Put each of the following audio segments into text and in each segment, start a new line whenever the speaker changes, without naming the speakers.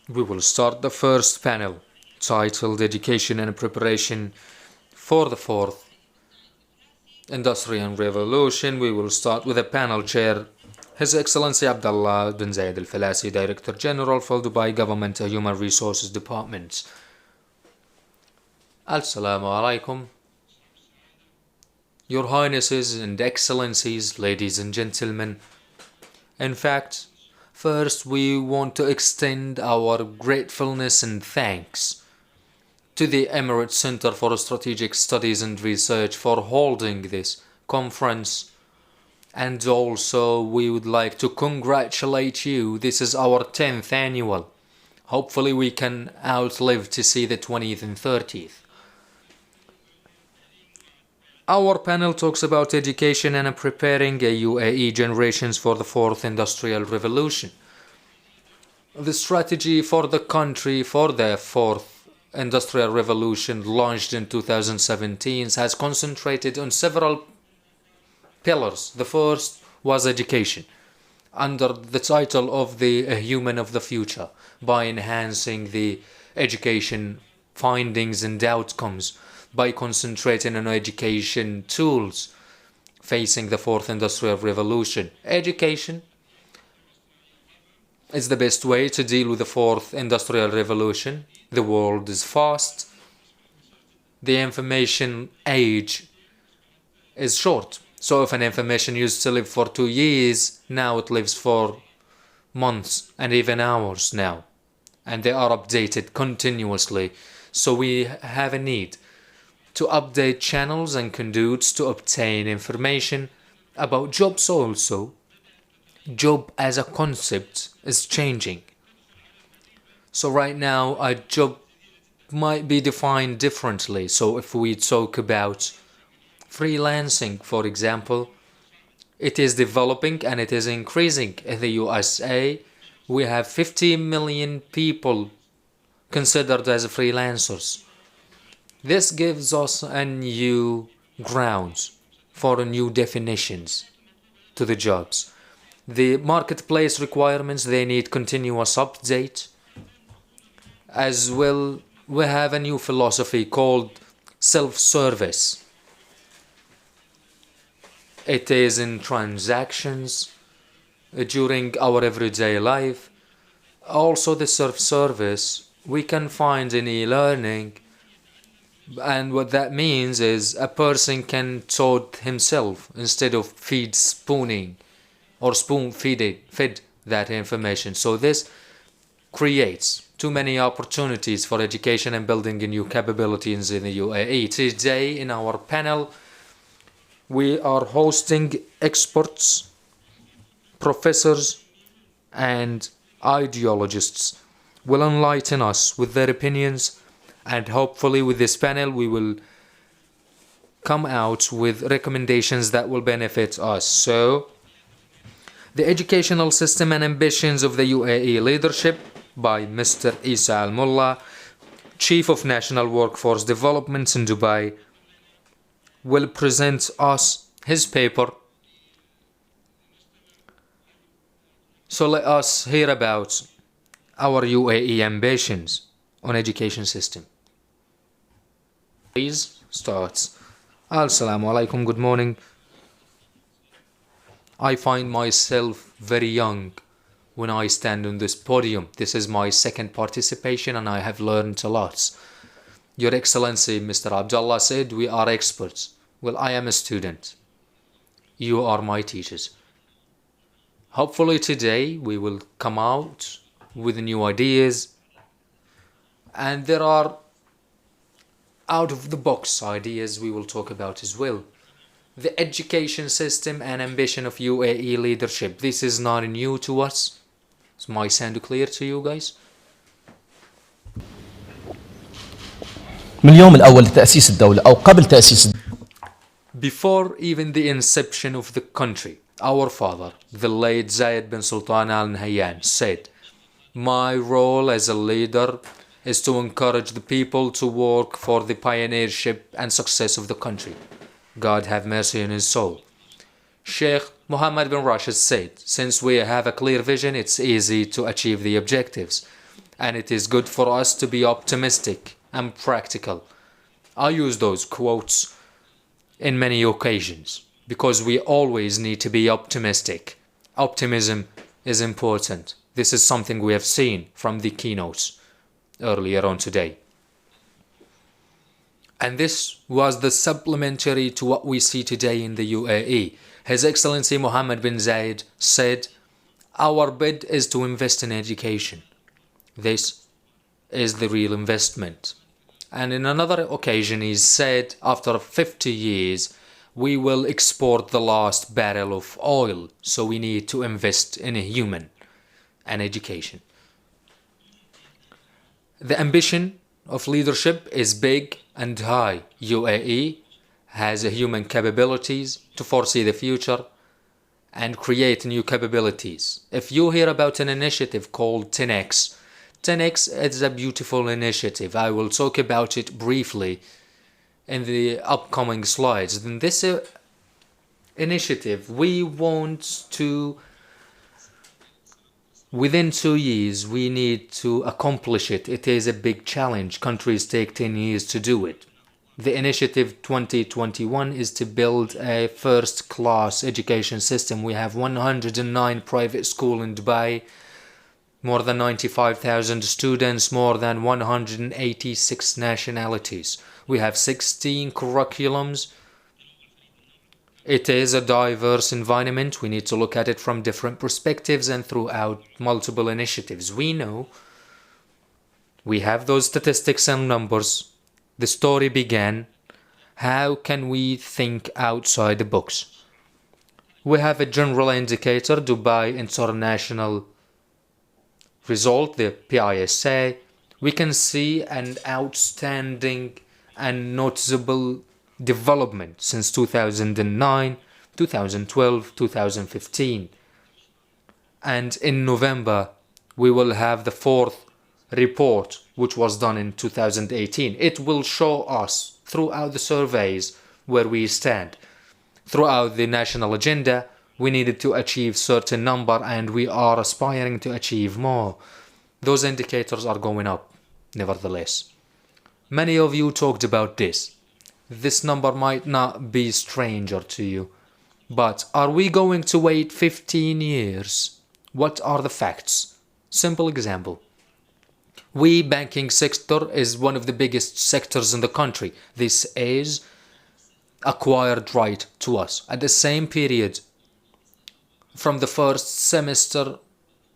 We will start the first panel, titled Education and Preparation for the Fourth Industrial Revolution. We will start with a panel chair, His Excellency Abdullah bin Zayed Al Falasi, Director General for Dubai Government Human Resources Department. Assalamu alaikum. Your Highnesses and Excellencies, ladies and gentlemen. In fact, first we want to extend our gratefulness and thanks to the Emirates Center for Strategic Studies and Research for holding this conference. And also we would like to congratulate you. This is our 10th annual. Hopefully we can outlive to see the 20th and 30th. Our panel talks about education and preparing a UAE generations for the fourth industrial revolution. The strategy for the country for the fourth industrial revolution launched in 2017 has concentrated on several pillars. The first was education, under the title of the human of the future, by enhancing the education findings and outcomes, by concentrating on education tools facing the fourth industrial revolution. Education is the best way to deal with the fourth industrial revolution. The world is fast. The information age is short. So if an information used to live for 2 years, now it lives for months and even hours now. And they are updated continuously. So we have a need to update channels and conduits to obtain information about jobs also. Job as a concept is changing. So right now a job might be defined differently. So if we talk about freelancing, for example, it is developing and it is increasing. In the USA, we have 50 million people considered as freelancers. This gives us a new grounds for new definitions to the jobs. The marketplace requirements, they need continuous update. As well, we have a new philosophy called self-service. It is in transactions during our everyday life. Also the self-service we can find in e-learning. And what that means is a person can taught himself instead of spooning or fed that information. So this creates too many opportunities for education and building new capabilities in the UAE. Today in our panel, we are hosting experts, professors, and ideologists will enlighten us with their opinions. And hopefully with this panel we will come out with recommendations that will benefit us. So, the educational system and ambitions of the UAE leadership by Mr. Isa Al-Mullah, Chief of National Workforce Development in Dubai, will present us his paper. So let us hear about our UAE ambitions on education system. Please start. Assalamu alaikum, good morning. I find myself very young when I stand on this podium. This is my second participation and I have learned a lot. Your Excellency, Mr. Abdullah said we are experts. Well, I am a student. You are my teachers. Hopefully today we will come out with new ideas, and there are out-of-the-box ideas we will talk about as well. The education system and ambition of UAE leadership. This is not new to us. Is my sound clear to you guys?
من اليوم الأول لتأسيس الدولة أو قبل تأسيس.
Before even the inception of the country, our father, the late Zayed bin Sultan Al Nahyan, said, "My role as a leader is to encourage the people to work for the pioneership and success of the country. God have mercy on his soul." Sheikh Mohammed bin Rashid said, "Since we have a clear vision, it's easy to achieve the objectives." and it is good for us to be optimistic and practical. I use those quotes in many occasions because we always need to be optimistic. Optimism is important. This is something we have seen from the keynotes earlier on today. And this was the supplementary to what we see today in the UAE. His Excellency Mohammed bin Zayed said, "Our bid is to invest in education. This is the real investment." And in another occasion he said, after 50 years, we will export the last barrel of oil, so we need to invest in a human and education. The ambition of leadership is big and high. UAE has human capabilities to foresee the future and create new capabilities. If you hear about an initiative called 10X, 10X is a beautiful initiative. I will talk about it briefly in the upcoming slides. In this initiative, we want to, within 2 years, we need to accomplish it. It is a big challenge. Countries take 10 years to do it. The initiative 2021 is to build a first-class education system. We have 109 private schools in Dubai, more than 95,000 students, more than 186 nationalities. We have 16 curriculums. It is a diverse environment. We need to look at it from different perspectives and throughout multiple initiatives. We know we have those statistics and numbers. The story began. How can we think outside the box? We have a general indicator, Dubai International Result, the PISA. We can see an outstanding and noticeable development since 2009, 2012, 2015. And in November, we will have the fourth report, which was done in 2018. It will show us throughout the surveys where we stand. Throughout the national agenda, we needed to achieve certain number and we are aspiring to achieve more. Those indicators are going up, nevertheless. Many of you talked about this. This number might not be stranger to you, but are we going to wait 15 years? What are the facts? Simple example. We banking sector is one of the biggest sectors in the country. This is acquired right to us. At the same period, from the first semester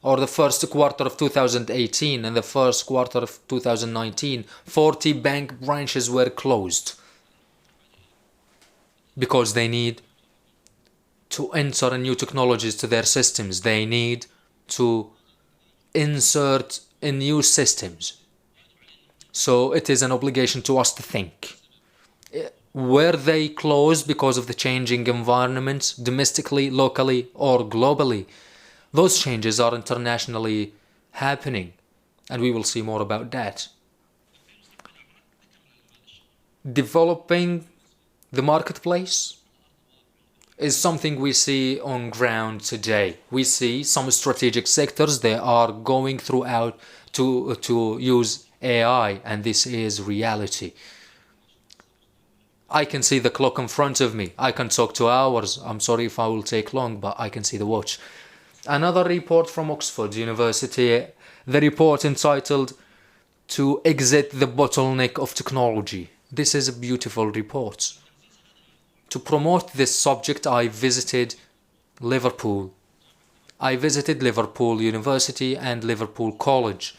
or the first quarter of 2018 and the first quarter of 2019, 40 bank branches were closed because they need to enter new technologies to their systems. They need to insert in new systems. So it is an obligation to us to think. Were they closed because of the changing environment, domestically, locally, or globally? Those changes are internationally happening, and we will see more about that. Developing the marketplace is something we see on ground today. We see some strategic sectors, they are going throughout to use AI, and this is reality. I can see the clock in front of me. I can talk 2 hours. I'm sorry if I will take long, but I can see the watch. Another report from Oxford University, the report entitled "To Exit the Bottleneck of Technology." This is a beautiful report. To promote this subject, I visited Liverpool. I visited Liverpool University and Liverpool College,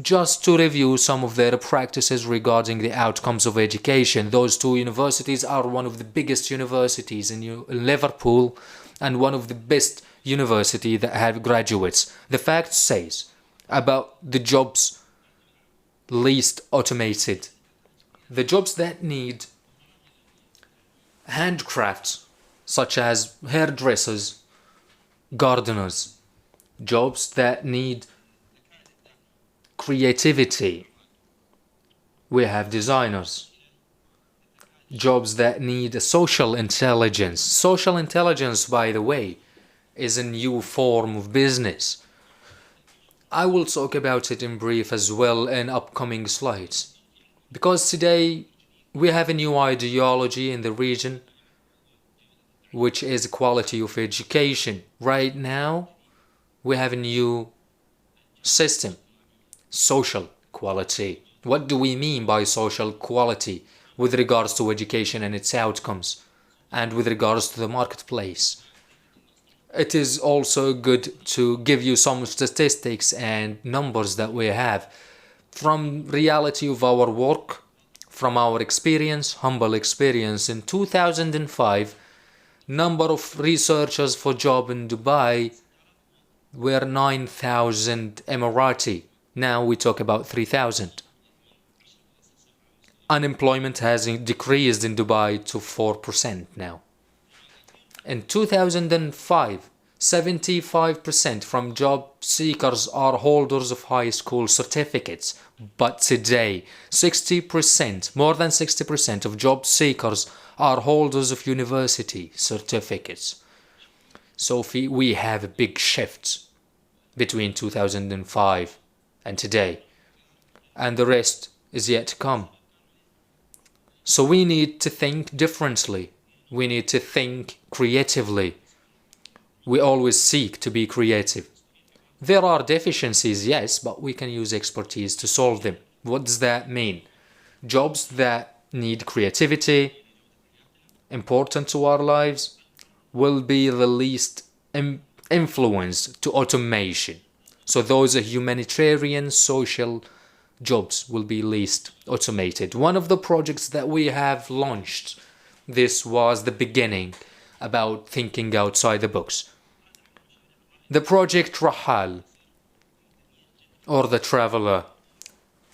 just to review some of their practices regarding the outcomes of education. Those two universities are one of the biggest universities in Liverpool and one of the best universities that have graduates. The fact says about the jobs least automated, the jobs that need handcrafts, such as hairdressers, gardeners, jobs that need creativity. We have designers. Jobs that need social intelligence. Social intelligence, by the way, is a new form of business. I will talk about it in brief as well in upcoming slides. Because today we have a new ideology in the region, which is quality of education. Right now, we have a new system, social quality. What do we mean by social quality with regards to education and its outcomes, and with regards to the marketplace? It is also good to give you some statistics and numbers that we have from reality of our work, from our experience, humble experience. In 2005, number of researchers for job in Dubai were 9,000 Emirati. Now we talk about 3,000. Unemployment has decreased in Dubai to 4% now. In 2005, 75% from job seekers are holders of high school certificates. But today, 60%, more than 60% of job seekers are holders of university certificates. So we have a big shift between 2005 and today, and the rest is yet to come. So we need to think differently. We need to think creatively. We always seek to be creative. There are deficiencies, yes, but we can use expertise to solve them. What does that mean? Jobs that need creativity, important to our lives, will be the least influenced to automation. So those are humanitarian, social jobs will be least automated. One of the projects that we have launched, this was the beginning about thinking outside the box. The project Rahal, or the Traveler,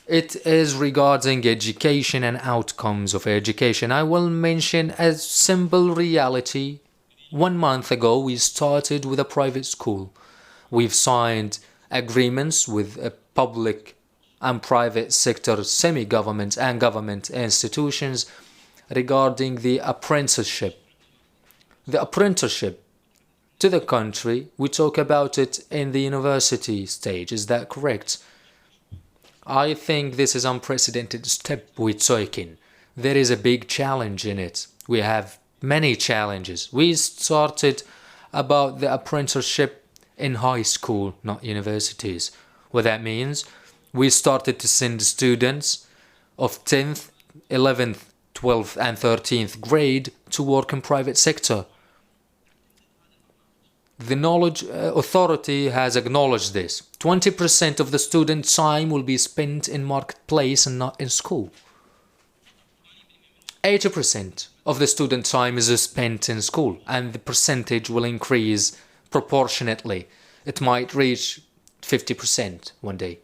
it is regarding education and outcomes of education. I will mention a simple reality. 1 month ago, we started with a private school. We've signed agreements with a public and private sector, semi-government and government institutions regarding the apprenticeship. The apprenticeship to the country, we talk about it in the university stage, is that correct? I think this is unprecedented step we're taking. There is a big challenge in it. We have many challenges. We started about the apprenticeship in high school, not universities. What that means, we started to send students of 10th, 11th, 12th and 13th grade to work in private sector. The Knowledge Authority has acknowledged this. 20% of the student time will be spent in marketplace and not in school. 80% of the student time is spent in school, and the percentage will increase proportionately. It might reach 50% one day.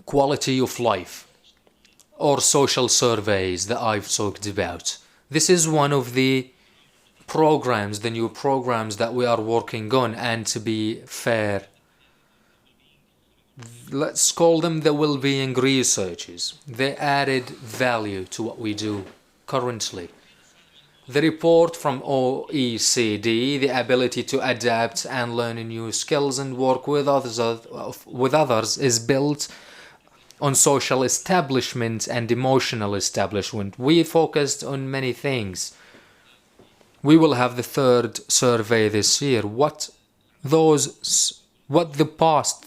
Quality of life, or social surveys that I've talked about. This is one of the programs, the new programs that we are working on, and to be fair, let's call them the well-being researches. They added value to what we do currently. The report from OECD, the ability to adapt and learn new skills and work with others is built on social establishment and emotional establishment. We focused on many things. We will have the third survey this year. What the past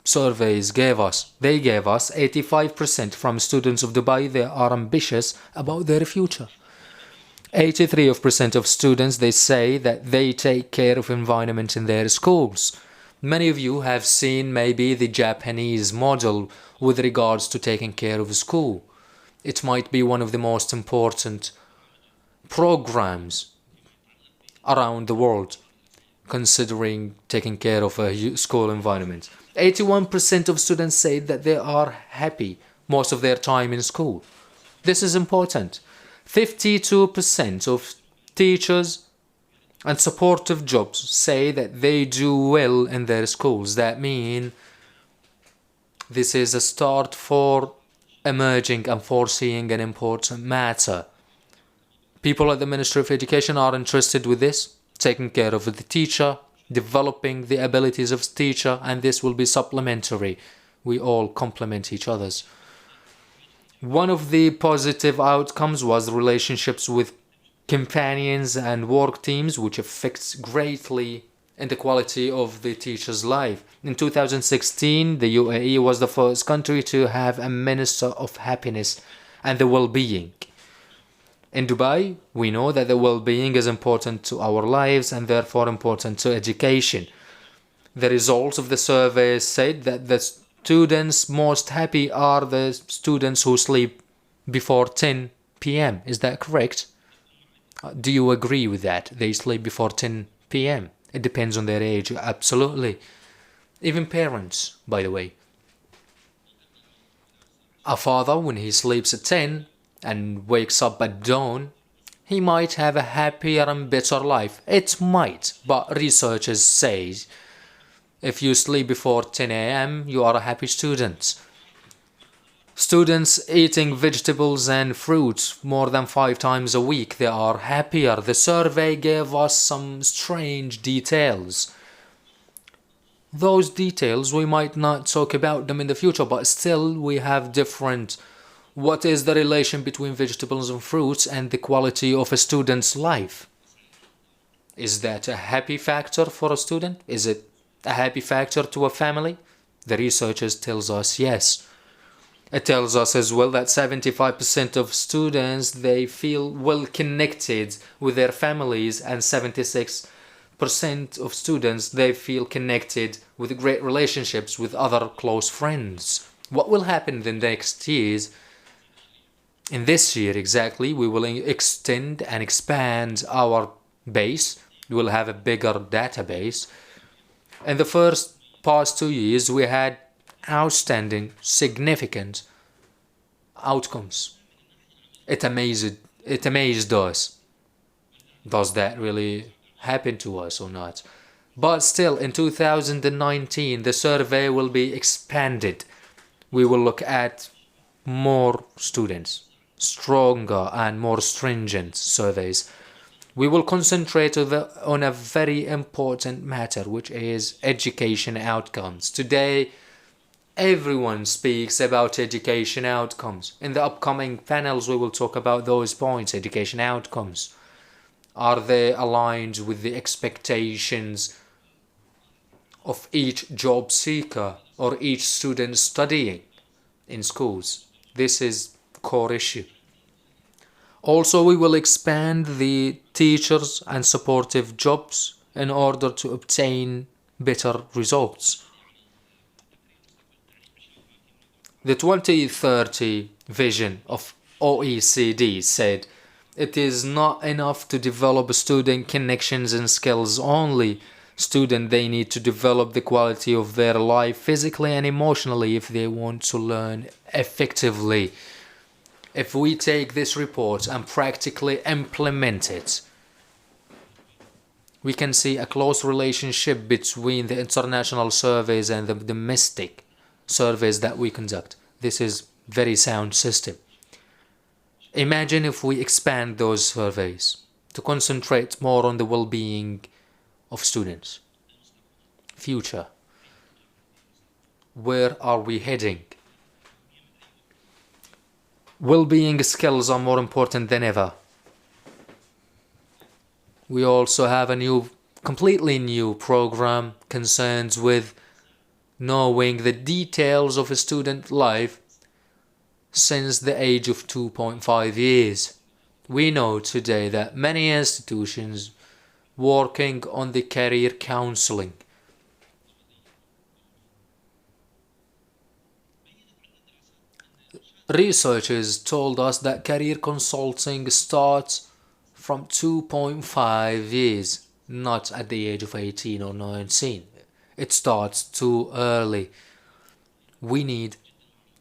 surveys gave us. They gave us 85% from students of Dubai, they are ambitious about their future. 83% of students, they say that they take care of environment in their schools. Many of you have seen maybe the Japanese model with regards to taking care of school. It might be one of the most important programs around the world, considering taking care of a school environment. 81% of students say that they are happy most of their time in school. This is important. 52% of teachers and supportive jobs say that they do well in their schools. That means this is a start for emerging and foreseeing an important matter. People at the Ministry of Education are interested with this, taking care of the teacher, developing the abilities of teacher, and this will be supplementary. We all complement each other's. One of the positive outcomes was relationships with companions and work teams, which affects greatly in the quality of the teacher's life. In 2016, the UAE was the first country to have a Minister of Happiness and the Well-being. In Dubai, we know that the well-being is important to our lives and therefore important to education. The results of the survey said that the students most happy are the students who sleep before 10 p.m. Is that correct? Do you agree with that? They sleep before 10 p.m. It depends on their age, absolutely. Even parents, by the way. A father, when he sleeps at 10 and wakes up at dawn, he might have a happier and better life. It might, but researchers say if you sleep before 10 a.m., you are a happy student. Students eating vegetables and fruits more than 5 times a week, they are happier. The survey gave us some strange details. Those details, we might not talk about them in the future, but still we have different. What is the relation between vegetables and fruits and the quality of a student's life? Is that a happy factor for a student? Is it a happy factor to a family? The researchers tells us yes. It tells us as well that 75% of students, they feel well connected with their families, and 76% of students, they feel connected with great relationships with other close friends. What will happen in the next years? In this year exactly, we will extend and expand our base. We will have a bigger database. In the past 2 years, we had outstanding, significant outcomes. It amazed us. Does that really happen to us or not? But still, in 2019, the survey will be expanded. We will look at more students, stronger and more stringent surveys. We will concentrate on a very important matter, which is education outcomes. Today, everyone speaks about education outcomes. In the upcoming panels, we will talk about those points, education outcomes. Are they aligned with the expectations of each job seeker or each student studying in schools? This is core issue. Also, we will expand the teachers and supportive jobs in order to obtain better results. The 2030 vision of OECD said it is not enough to develop student connections and skills only. Students, they need to develop the quality of their life physically and emotionally if they want to learn effectively. If we take this report and practically implement it, we can see a close relationship between the international surveys and the domestic surveys that we conduct. This is very sound system. Imagine if we expand those surveys to concentrate more on the well-being of students. Future. Where are we heading? Well-being skills are more important than ever. We also have a completely new program concerned with knowing the details of a student life since the age of 2.5 years. We know today that many institutions working on the career counseling. Researchers told us that career consulting starts from 2.5 years, not at the age of 18 or 19. It starts too early. We need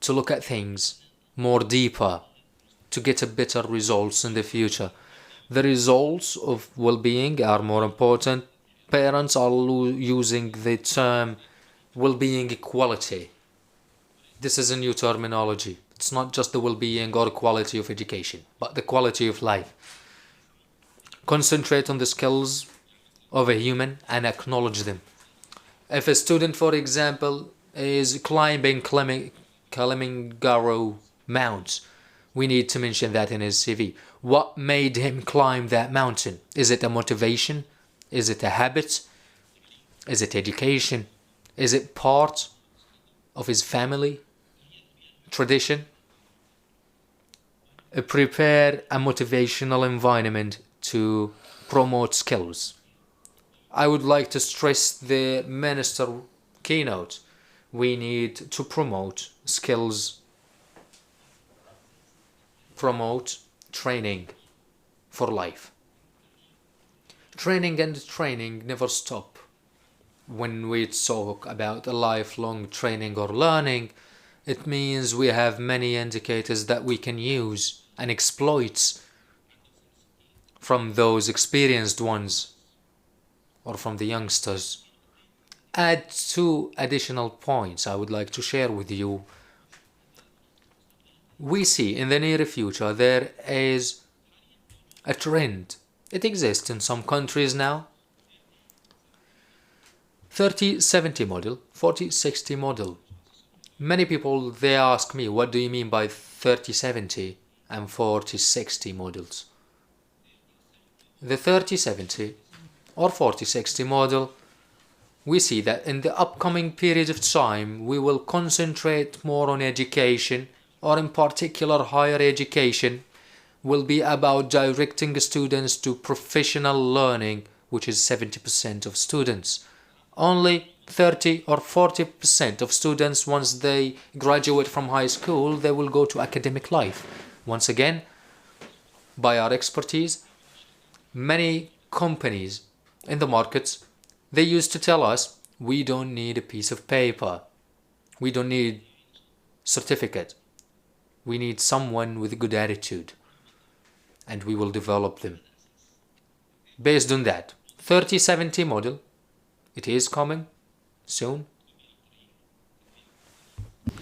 to look at things more deeper to get a better results in the future. The results of well-being are more important. Parents are using the term well-being equality. This is a new terminology. It's not just the well-being or quality of education, but the quality of life. Concentrate on the skills of a human and acknowledge them. If a student, for example, is climbing Kilimanjaro Mount, we need to mention that in his CV. What made him climb that mountain? Is it a motivation? Is it a habit? Is it education? Is it part of his family tradition? Prepare a motivational environment to promote skills. I would like to stress the minister keynote. We need to promote skills, promote training for life. Training and training never stop. When we talk about a lifelong training or learning, it means we have many indicators that we can use and exploit from those experienced ones or from the youngsters. Add 2 additional points I would like to share with you. We see in the near future there is a trend. It exists in some countries now. 30-70 model, 40-60 model. Many people, they ask me, what do you mean by 30-70 and 40-60 models? The 30-70 or 40-60 model, we see that in the upcoming period of time, we will concentrate more on education, or in particular higher education will be about directing students to professional learning, which is 70% of students. Only 30 or 40% of students, once they graduate from high school, they will go to academic life. Once again, by our expertise, many companies in the markets, they used to tell us, we don't need a piece of paper. We don't need certificate. We need someone with a good attitude. And we will develop them. Based on that, 30-70 model, it is coming soon.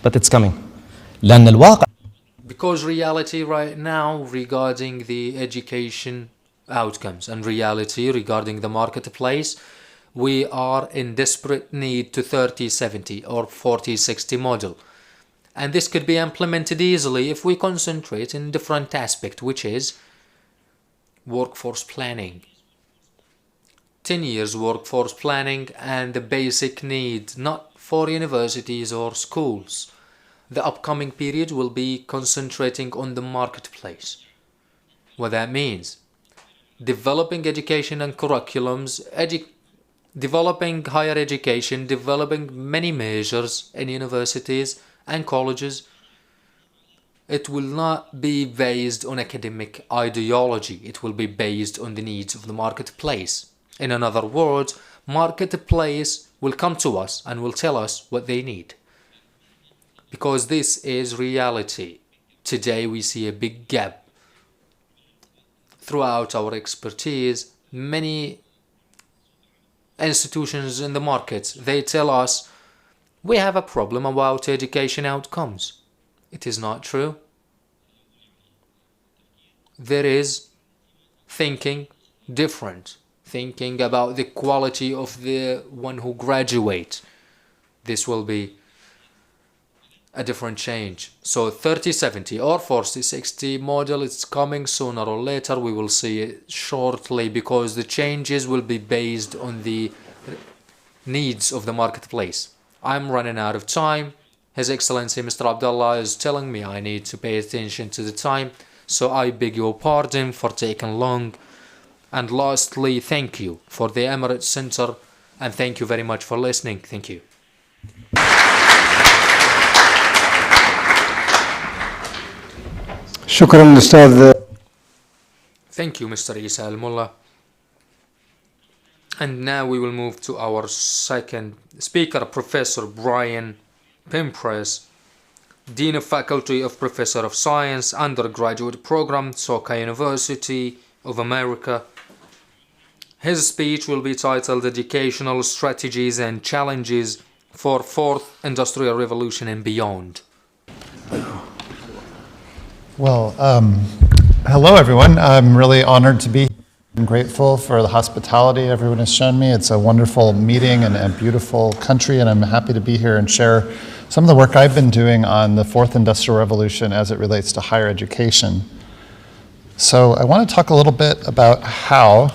But it's coming. لأن الواقع.
Because reality right now regarding the education outcomes and reality regarding the marketplace, we are in desperate need to 30-70 or 40-60 model. And this could be implemented easily if we concentrate in different aspect, which is workforce planning. 10 years workforce planning and the basic need, not for universities or schools. The upcoming period will be concentrating on the marketplace. What that means, developing education and curriculums, developing higher education, developing many measures in universities and colleges. It will not be based on academic ideology. It will be based on the needs of the marketplace. In other words, marketplace will come to us and will tell us what they need. Because this is reality. Today we see a big gap. Throughout our expertise, many institutions in the markets, they tell us, we have a problem about education outcomes. It is not true. There is thinking different. Thinking about the quality of the one who graduates. This will be a different change. So 30-70 or 40-60 model is coming sooner or later. We will see it shortly because the changes will be based on the needs of the marketplace. I'm running out of time. His Excellency Mr. Abdullah is telling me I need to pay attention to the time. So I beg your pardon for taking long. And lastly, thank you for the Emirates Center and thank you very much for listening. Thank you.
شكرا أستاذ.
Thank you, Mr. Isa Al-Mullah. And now we will move to our second speaker, Professor Brian Pimpress, Dean of Faculty of Professor of Science, Undergraduate Program, Soka University of America. His speech will be titled Educational Strategies and Challenges for Fourth Industrial Revolution and Beyond.
Well, hello everyone. I'm really honored to be. I'm grateful for the hospitality everyone has shown me. It's a wonderful meeting and a beautiful country, and I'm happy to be here and share some of the work I've been doing on the fourth industrial revolution as it relates to higher education. So I want to talk a little bit about how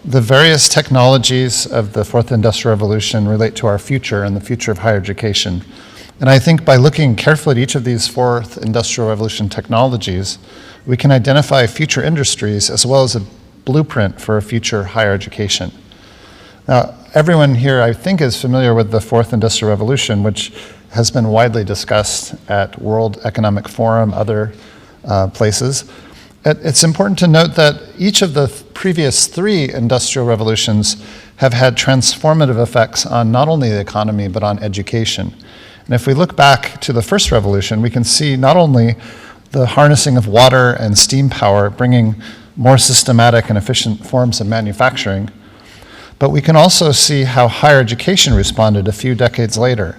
the various technologies of the fourth industrial revolution relate to our future and the future of higher education. And I think by looking carefully at each of these fourth industrial revolution technologies, we can identify future industries as well as a blueprint for a future higher education. Now, everyone here, I think, is familiar with the fourth industrial revolution, which has been widely discussed at World Economic Forum, other places. It's important to note that each of the previous three industrial revolutions have had transformative effects on not only the economy, but on education. And if we look back to the first revolution, we can see not only the harnessing of water and steam power, bringing more systematic and efficient forms of manufacturing, but we can also see how higher education responded a few decades later.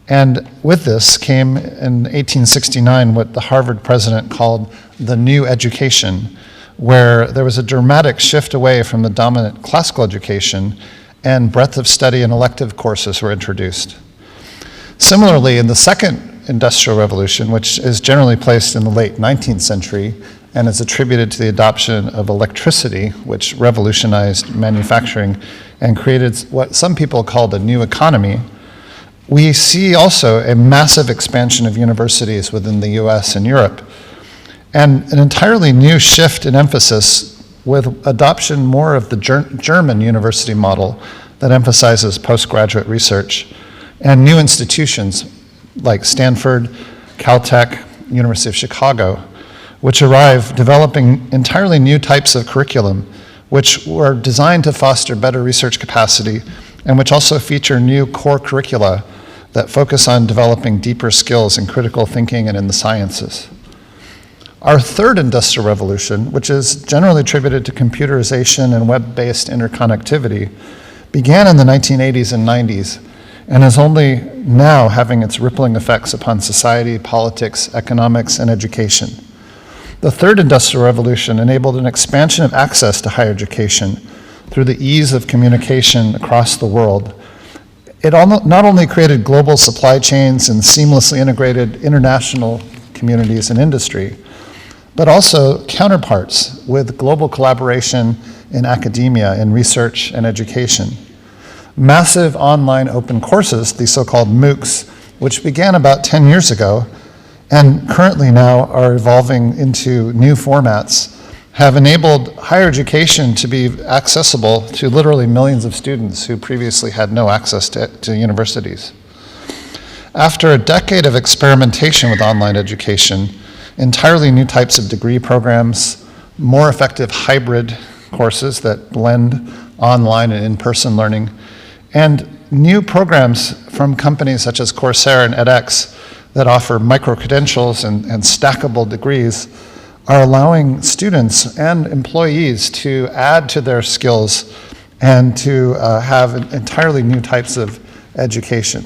And with this came in 1869 what the Harvard president called the new education, where there was a dramatic shift away from the dominant classical education and breadth of study and elective courses were introduced. Similarly, in the second industrial revolution, which is generally placed in the late 19th century and is attributed to the adoption of electricity, which revolutionized manufacturing and created what some people called a new economy, we see also a massive expansion of universities within the US and Europe, and an entirely new shift in emphasis with adoption more of the German university model that emphasizes postgraduate research, and new institutions like Stanford, Caltech, University of Chicago, which arrive developing entirely new types of curriculum, which were designed to foster better research capacity, and which also feature new core curricula that focus on developing deeper skills in critical thinking and in the sciences. Our third industrial revolution, which is generally attributed to computerization and web-based interconnectivity, began in the 1980s and 90s, and is only now having its rippling effects upon society, politics, economics, and education. The third industrial revolution enabled an expansion of access to higher education through the ease of communication across the world. It not only created global supply chains and seamlessly integrated international communities and industry, but also counterparts with global collaboration in academia, in research and education. Massive online open courses, the so-called MOOCs, which began about 10 years ago and currently now are evolving into new formats, have enabled higher education to be accessible to literally millions of students who previously had no access to universities. After a decade of experimentation with online education, entirely new types of degree programs, more effective hybrid courses that blend online and in-person learning, and new programs from companies such as Coursera and edX that offer micro-credentials and stackable degrees are allowing students and employees to add to their skills and to have entirely new types of education.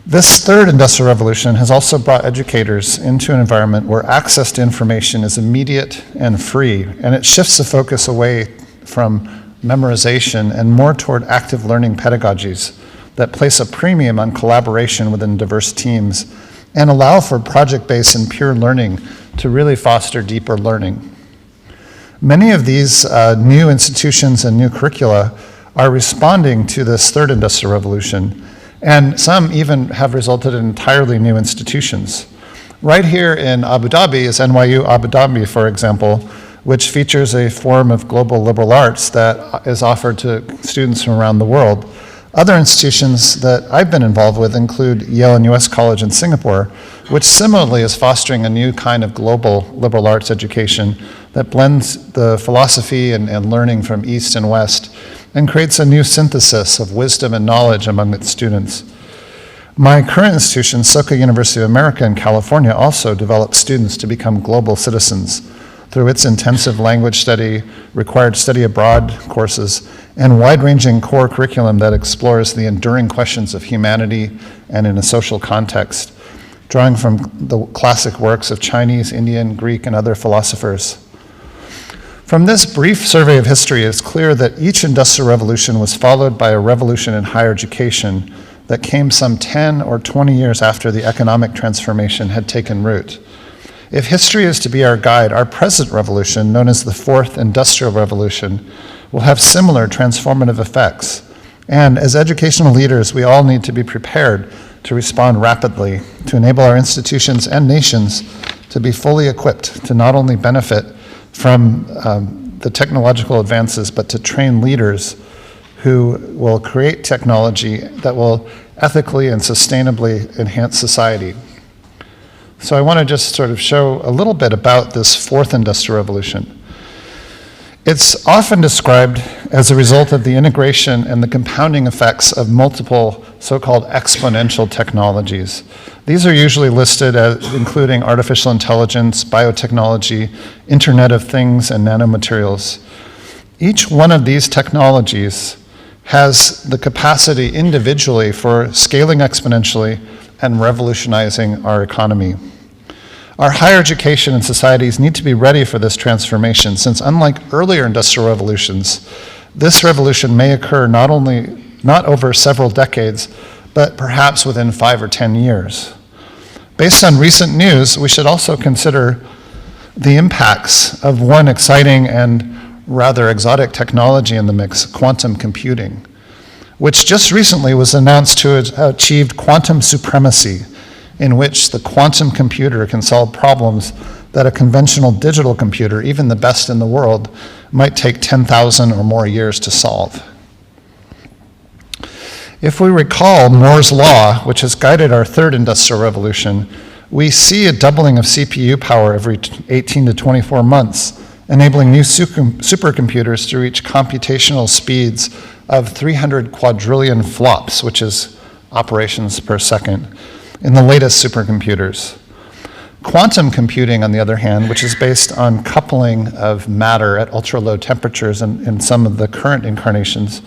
This third industrial revolution has also brought educators into an environment where access to information is immediate and free, and it shifts the focus away from memorization and more toward active learning pedagogies that place a premium on collaboration within diverse teams and allow for project-based and peer learning to really foster deeper learning. Many of these new institutions and new curricula are responding to this third industrial revolution, and some even have resulted in entirely new institutions. Right here in Abu Dhabi is NYU Abu Dhabi, for example, which features a form of global liberal arts that is offered to students from around the world. Other institutions that I've been involved with include Yale and US College in Singapore, which similarly is fostering a new kind of global liberal arts education that blends the philosophy and learning from East and West and creates a new synthesis of wisdom and knowledge among its students. My current institution, Soka University of America in California, also develops students to become global citizens through its intensive language study, required study abroad courses, and wide-ranging core curriculum that explores the enduring questions of humanity and in a social context, drawing from the classic works of Chinese, Indian, Greek, and other philosophers. From this brief survey of history, it's clear that each industrial revolution was followed by a revolution in higher education that came some 10 or 20 years after the economic transformation had taken root. If history is to be our guide, our present revolution, known as the Fourth Industrial Revolution, will have similar transformative effects. And as educational leaders, we all need to be prepared to respond rapidly to enable our institutions and nations to be fully equipped to not only benefit from the technological advances, but to train leaders who will create technology that will ethically and sustainably enhance society. So I want to just sort of show a little bit about this fourth industrial revolution. It's often described as a result of the integration and the compounding effects of multiple so-called exponential technologies. These are usually listed as including artificial intelligence, biotechnology, Internet of Things, and nanomaterials. Each one of these technologies has the capacity individually for scaling exponentially and revolutionizing our economy. Our higher education and societies need to be ready for this transformation, since unlike earlier industrial revolutions, this revolution may occur not over several decades, but perhaps within 5 or 10 years. Based on recent news, we should also consider the impacts of one exciting and rather exotic technology in the mix, quantum computing, which just recently was announced to have achieved quantum supremacy, in which the quantum computer can solve problems that a conventional digital computer, even the best in the world, might take 10,000 or more years to solve. If we recall Moore's law, which has guided our third industrial revolution, we see a doubling of CPU power every 18 to 24 months, enabling new supercomputers to reach computational speeds of 300 quadrillion flops, which is operations per second, in the latest supercomputers. Quantum computing, on the other hand, which is based on coupling of matter at ultra-low temperatures in some of the current incarnations,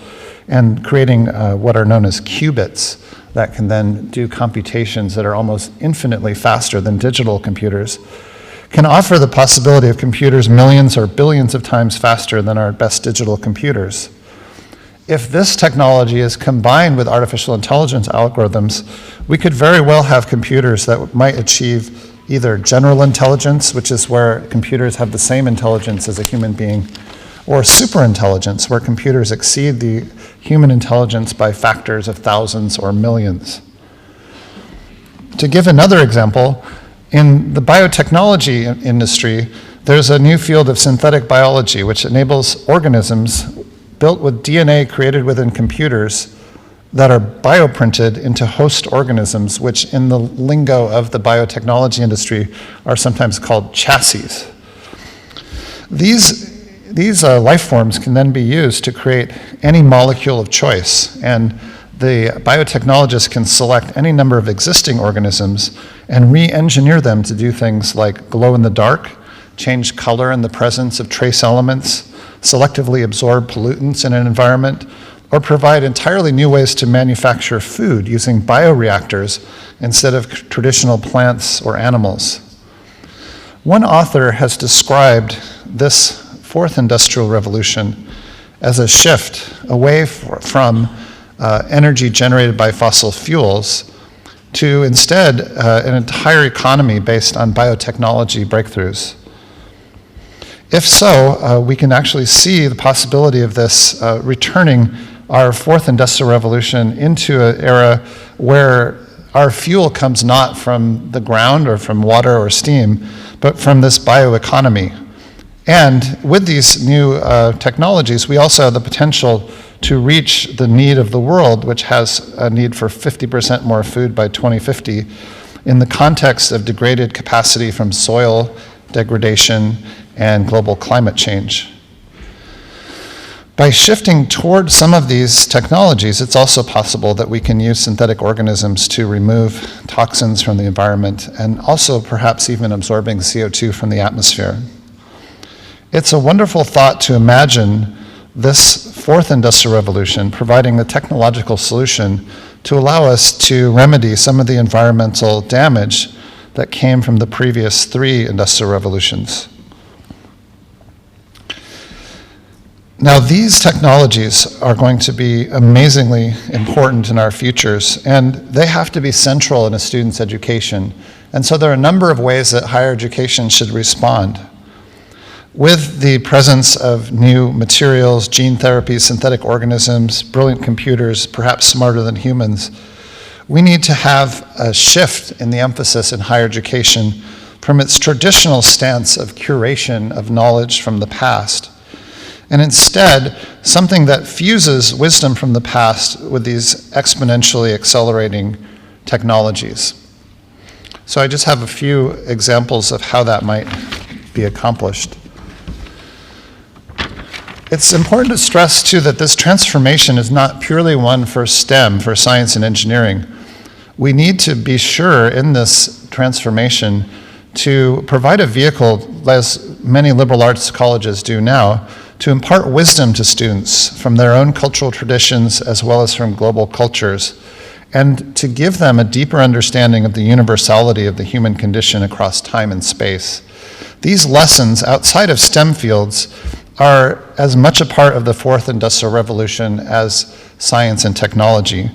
and creating what are known as qubits that can then do computations that are almost infinitely faster than digital computers, can offer the possibility of computers millions or billions of times faster than our best digital computers. If this technology is combined with artificial intelligence algorithms, we could very well have computers that might achieve either general intelligence, which is where computers have the same intelligence as a human being, or superintelligence, where computers exceed the human intelligence by factors of thousands or millions. To give another example, in the biotechnology industry, there's a new field of synthetic biology, which enables organisms built with DNA created within computers that are bioprinted into host organisms, which in the lingo of the biotechnology industry are sometimes called chassis. These life forms can then be used to create any molecule of choice, and the biotechnologist can select any number of existing organisms and re-engineer them to do things like glow in the dark, change color in the presence of trace elements, selectively absorb pollutants in an environment, or provide entirely new ways to manufacture food using bioreactors instead of traditional plants or animals. One author has described this fourth industrial revolution as a shift away from energy generated by fossil fuels to instead an entire economy based on biotechnology breakthroughs. If so, we can actually see the possibility of this returning our fourth industrial revolution into an era where our fuel comes not from the ground or from water or steam, but from this bioeconomy. And with these new technologies, we also have the potential to reach the need of the world, which has a need for 50% more food by 2050, in the context of degraded capacity from soil degradation and global climate change. By shifting toward some of these technologies, it's also possible that we can use synthetic organisms to remove toxins from the environment and also perhaps even absorbing CO2 from the atmosphere. It's a wonderful thought to imagine this fourth industrial revolution providing the technological solution to allow us to remedy some of the environmental damage that came from the previous three industrial revolutions. Now, these technologies are going to be amazingly important in our futures, and they have to be central in a student's education. And so there are a number of ways that higher education should respond. With the presence of new materials, gene therapies, synthetic organisms, brilliant computers, perhaps smarter than humans, we need to have a shift in the emphasis in higher education from its traditional stance of curation of knowledge from the past, and instead something that fuses wisdom from the past with these exponentially accelerating technologies. So I just have a few examples of how that might be accomplished. It's important to stress, too, that this transformation is not purely one for STEM, for science and engineering. We need to be sure in this transformation to provide a vehicle, as many liberal arts colleges do now, to impart wisdom to students from their own cultural traditions as well as from global cultures, and to give them a deeper understanding of the universality of the human condition across time and space. These lessons outside of STEM fields are as much a part of the fourth industrial revolution as science and technology,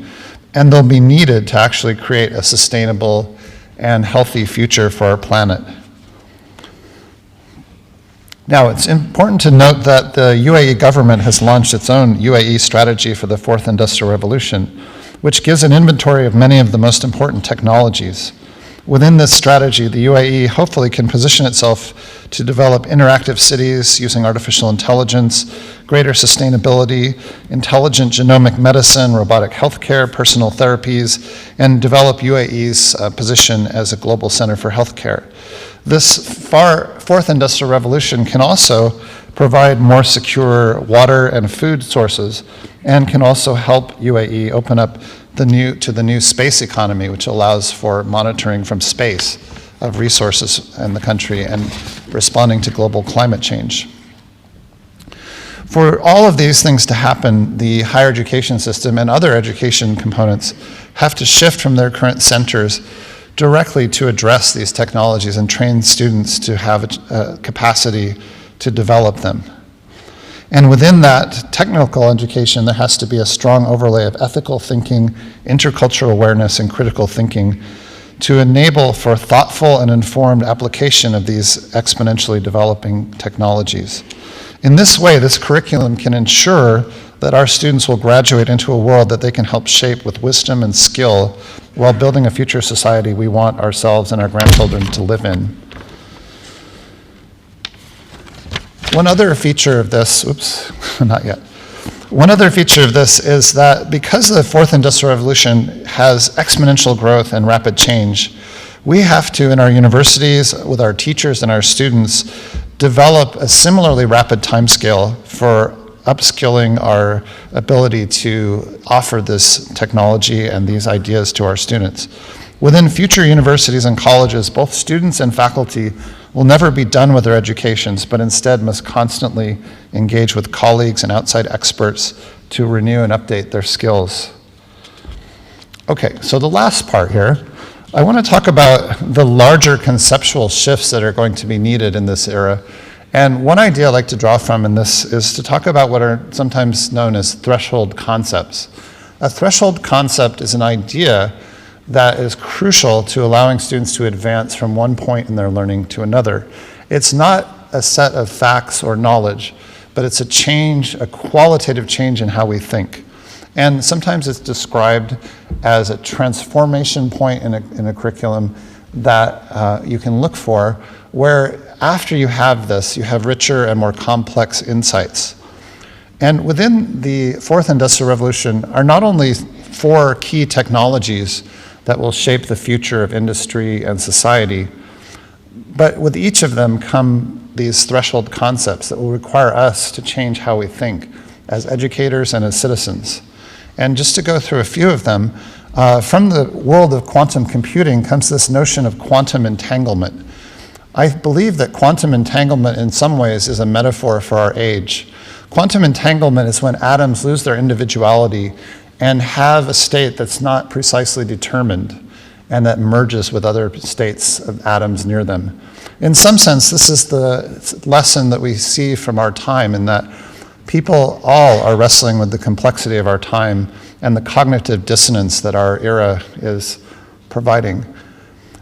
and they'll be needed to actually create a sustainable and healthy future for our planet. Now, it's important to note that the UAE government has launched its own UAE strategy for the fourth industrial revolution, which gives an inventory of many of the most important technologies. Within this strategy, the UAE hopefully can position itself to develop interactive cities using artificial intelligence, greater sustainability, intelligent genomic medicine, robotic healthcare, personal therapies, and develop UAE's position as a global center for healthcare. This fourth industrial revolution can also provide more secure water and food sources, and can also help UAE open up to the new space economy, which allows for monitoring from space of resources in the country and responding to global climate change. For all of these things to happen, the higher education system and other education components have to shift from their current centers directly to address these technologies and train students to have a capacity to develop them. And within that technical education, there has to be a strong overlay of ethical thinking, intercultural awareness, and critical thinking to enable for thoughtful and informed application of these exponentially developing technologies. In this way, this curriculum can ensure that our students will graduate into a world that they can help shape with wisdom and skill while building a future society we want ourselves and our grandchildren to live in. One other feature of this, not yet. One other feature of this is that because the fourth industrial revolution has exponential growth and rapid change, we have to, in our universities, with our teachers and our students, develop a similarly rapid timescale for upskilling our ability to offer this technology and these ideas to our students. Within future universities and colleges, both students and faculty will never be done with their educations, but instead must constantly engage with colleagues and outside experts to renew and update their skills. Okay, so the last part here, I want to talk about the larger conceptual shifts that are going to be needed in this era. And one idea I like to draw from in this is to talk about what are sometimes known as threshold concepts. A threshold concept is an idea that is crucial to allowing students to advance from one point in their learning to another. It's not a set of facts or knowledge, but it's a change, a qualitative change in how we think. And sometimes it's described as a transformation point in a curriculum that you can look for, where after you have this, you have richer and more complex insights. And within the fourth industrial revolution are not only 4 key technologies that will shape the future of industry and society, but with each of them come these threshold concepts that will require us to change how we think as educators and as citizens. And just to go through a few of them, from the world of quantum computing comes this notion of quantum entanglement. I believe that quantum entanglement in some ways is a metaphor for our age. Quantum entanglement is when atoms lose their individuality and have a state that's not precisely determined and that merges with other states of atoms near them. In some sense, this is the lesson that we see from our time, in that People all are wrestling with the complexity of our time and the cognitive dissonance that our era is providing.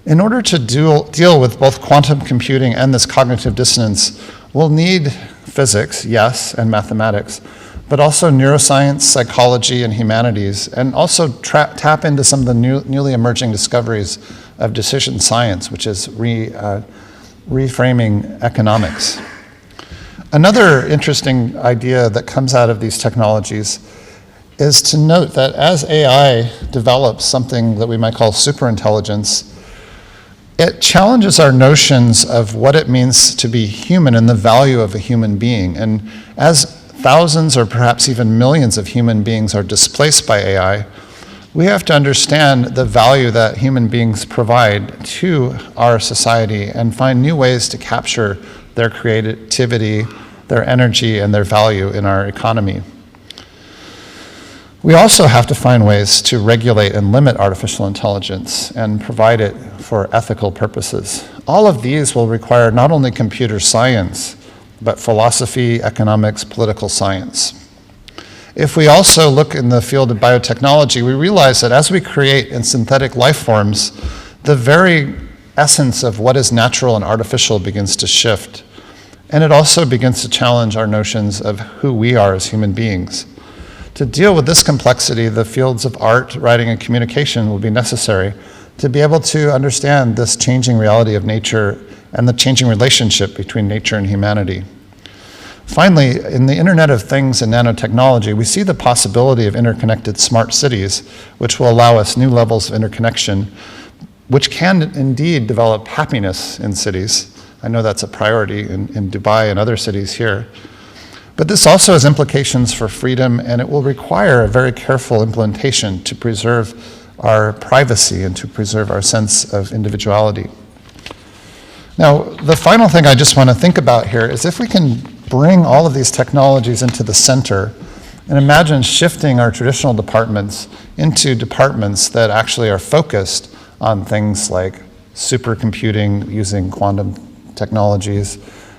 In order to deal with both quantum computing and this cognitive dissonance, we'll need physics, yes, and mathematics, but also neuroscience, psychology, and humanities, and also tap into some of the newly emerging discoveries of decision science, which is reframing economics. Another interesting idea that comes out of these technologies is to note that as AI develops something that we might call superintelligence, it challenges our notions of what it means to be human and the value of a human being. And as thousands or perhaps even millions of human beings are displaced by AI, we have to understand the value that human beings provide to our society and find new ways to capture their creativity, their energy, and their value in our economy. We also have to find ways to regulate and limit artificial intelligence and provide it for ethical purposes. All of these will require not only computer science, but philosophy, economics, political science. If we also look in the field of biotechnology, we realize that as we create in synthetic life forms, the very essence of what is natural and artificial begins to shift. And it also begins to challenge our notions of who we are as human beings. To deal with this complexity, the fields of art, writing, and communication will be necessary to be able to understand this changing reality of nature and the changing relationship between nature and humanity. Finally, in the Internet of Things and nanotechnology, we see the possibility of interconnected smart cities, which will allow us new levels of interconnection, which can indeed develop happiness in cities. I know that's a priority in Dubai and other cities here. But this also has implications for freedom, and it will require a very careful implementation to preserve our privacy and to preserve our sense of individuality. Now, the final thing I just want to think about here is if we can bring all of these technologies into the center and imagine shifting our traditional departments into departments that actually are focused on things like supercomputing using quantum technologies,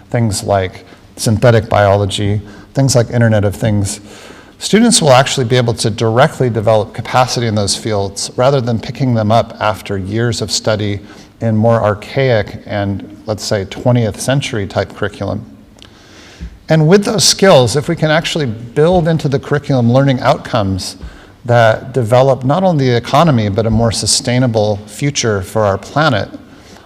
things like synthetic biology, things like Internet of Things, students will actually be able to directly develop capacity in those fields rather than picking them up after years of study in more archaic and, let's say, 20th century type curriculum. And with those skills, if we can actually build into the curriculum learning outcomes that develop not only the economy, but a more sustainable future for our planet,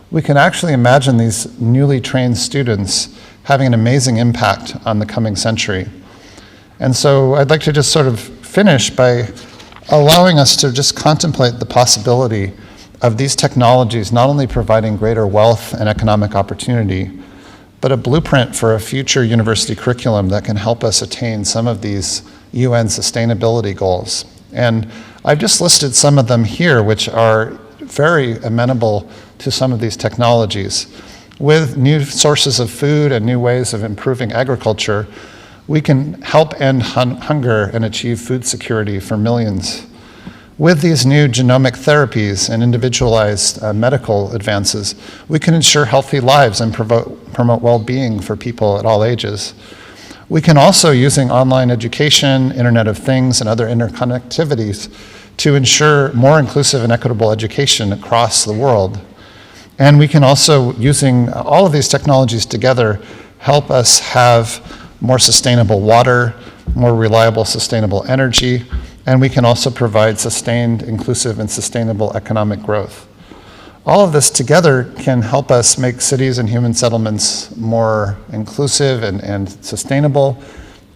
we can actually imagine these newly trained students having an amazing impact on the coming century. And so I'd like to just sort of finish by allowing us to just contemplate the possibility of these technologies not only providing greater wealth and economic opportunity, but a blueprint for a future university curriculum that can help us attain some of these UN sustainability goals. And I've just listed some of them here, which are very amenable to some of these technologies. With new sources of food and new ways of improving agriculture, we can help end hunger and achieve food security for millions. With these new genomic therapies and individualized medical advances, we can ensure healthy lives and promote well-being for people at all ages. We can also, using online education, Internet of Things, and other interconnectivities, to ensure more inclusive and equitable education across the world. And we can also, using all of these technologies together, help us have more sustainable water, more reliable, sustainable energy, and we can also provide sustained, inclusive, and sustainable economic growth. All of this together can help us make cities and human settlements more inclusive and sustainable,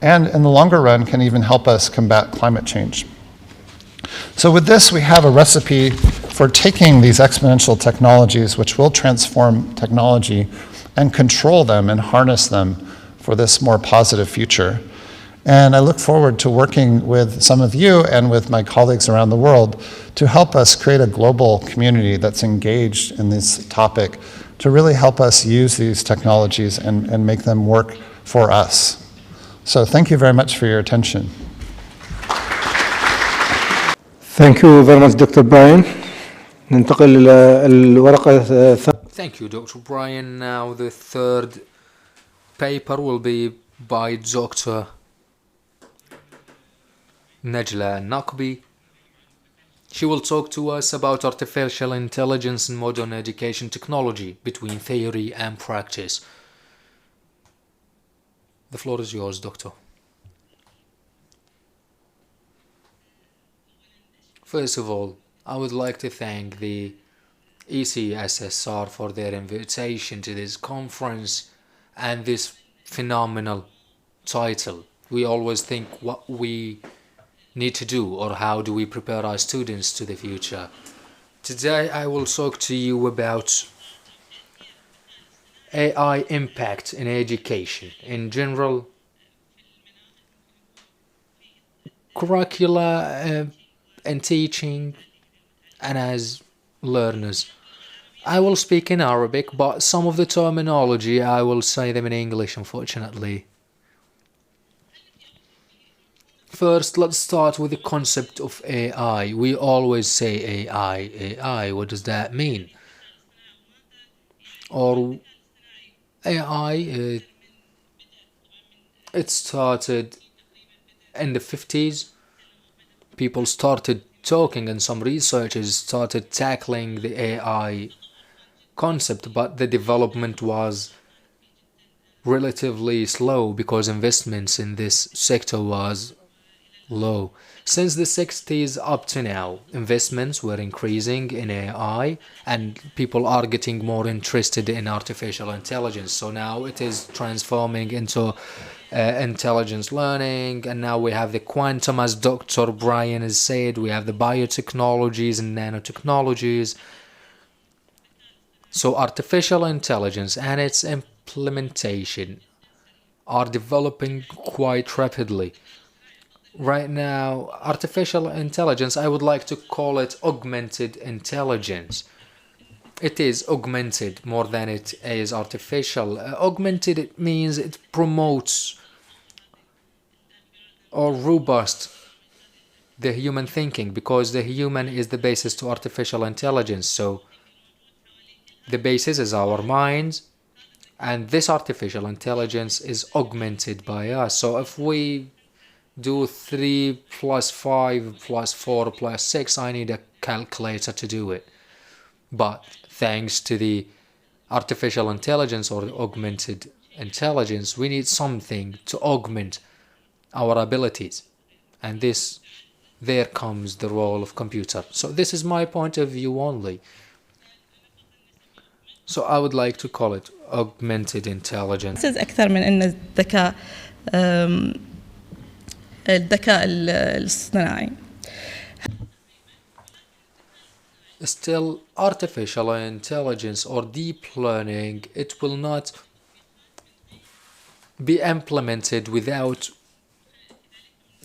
and in the longer run can even help us combat climate change. So with this, we have a recipe for taking these exponential technologies, which will transform technology, and control them and harness them for this more positive future. And I look forward to working with some of you and with my colleagues around the world to help us create a global community that's engaged in this topic to really help us use these technologies and make them work for us. So thank you very much for your attention.
Thank you very much, Dr. Brian. ننتقل إلى الورقة الثانية.
Thank you, Dr. Brian. Now the third paper will be by Dr. Najla Naqbi. She will talk to us about artificial intelligence and modern education technology between theory and practice. The floor is yours, Doctor. First of all, I would like to thank the ECSSR for their invitation to this conference and this phenomenal title. We always think what we need to do or how do we prepare our students to the future. Today I will talk to you about AI impact in education in general, curricula and teaching, and as learners. I will speak in Arabic, but some of the terminology I will say them in English, unfortunately. First, let's start with the concept of AI. We always say AI, what does that mean? Or AI, it started in the 50s. People started talking and some researchers started tackling the AI concept, but the development was relatively slow because investments in this sector was low. Since the 60s up to now, investments were increasing in AI and people are getting more interested in artificial intelligence. So now it is transforming into intelligence learning, and now we have the quantum, as Dr. Brian has said, we have the biotechnologies and nanotechnologies. So artificial intelligence and its implementation are developing quite rapidly. Right now, artificial intelligence, I would like to call it augmented intelligence. It is augmented more than it is artificial. Augmented, it means it promotes or robust the human thinking, because the human is the basis to artificial intelligence. So the basis is our minds, and this artificial intelligence is augmented by us. So if we do 3 plus 5 plus 4 plus 6, I need a calculator to do it. But thanks to the artificial intelligence or the augmented intelligence, we need something to augment our abilities. And there comes the role of computer. So this is my point of view only. So I would like to call it augmented intelligence.
أكثر من إن الذكاء الاصطناعي.
Still, artificial intelligence or deep learning, it will not be implemented without,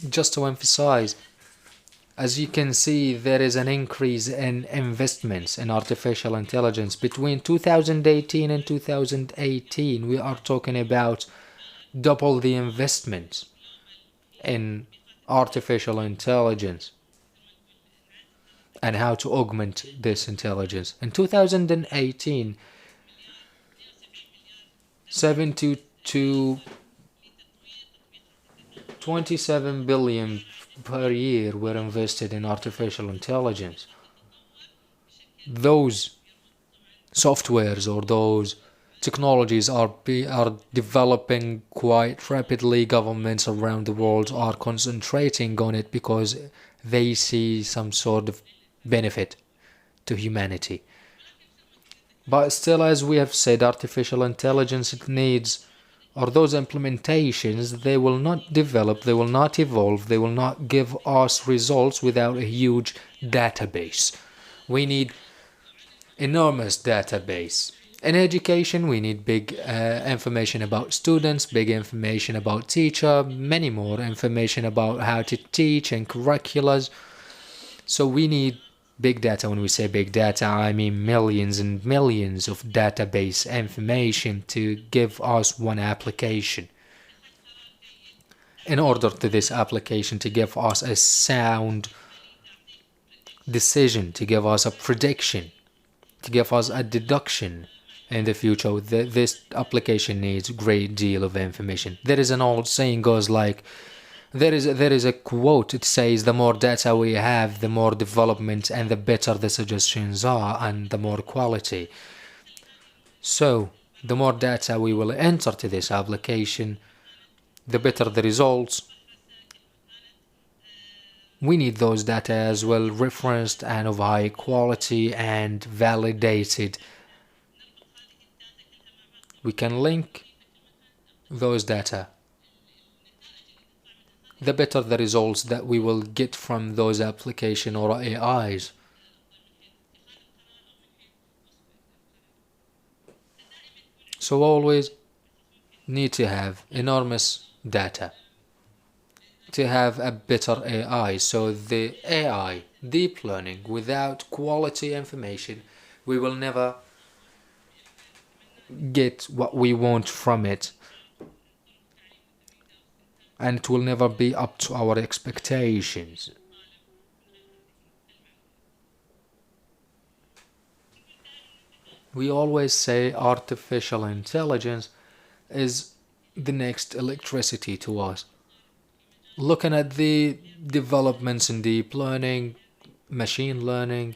just to emphasize, as you can see, there is an increase in investments in artificial intelligence. Between 2018 and 2018, we are talking about double the investment in artificial intelligence and how to augment this intelligence. In 2018, 7 to 27 billion per year were invested in artificial intelligence. Those softwares or those technologies are developing quite rapidly. Governments around the world are concentrating on it because they see some sort of benefit to humanity. But still, as we have said, artificial intelligence, it needs, or those implementations, they will not develop, they will not evolve, they will not give us results without a huge database. We need enormous database. In education, we need big information about students, big information about teacher, many more information about how to teach and curriculums. So we need big data. When we say big data, I mean millions and millions of database information to give us one application. In order to this application to give us a sound decision, to give us a prediction, to give us a deduction in the future, this application needs a great deal of information. There is an old saying goes like, There is a quote. It says, the more data we have, the more development and the better the suggestions are and the more quality. So the more data we will enter to this application, the better the results. We need those data as well referenced and of high quality and validated. We can link those data. The better the results that we will get from those application or AIs. So always need to have enormous data to have a better AI. So the AI, deep learning, without quality information, we will never get what we want from it. And it will never be up to our expectations. We always say artificial intelligence is the next electricity to us. Looking at the developments in deep learning, machine learning,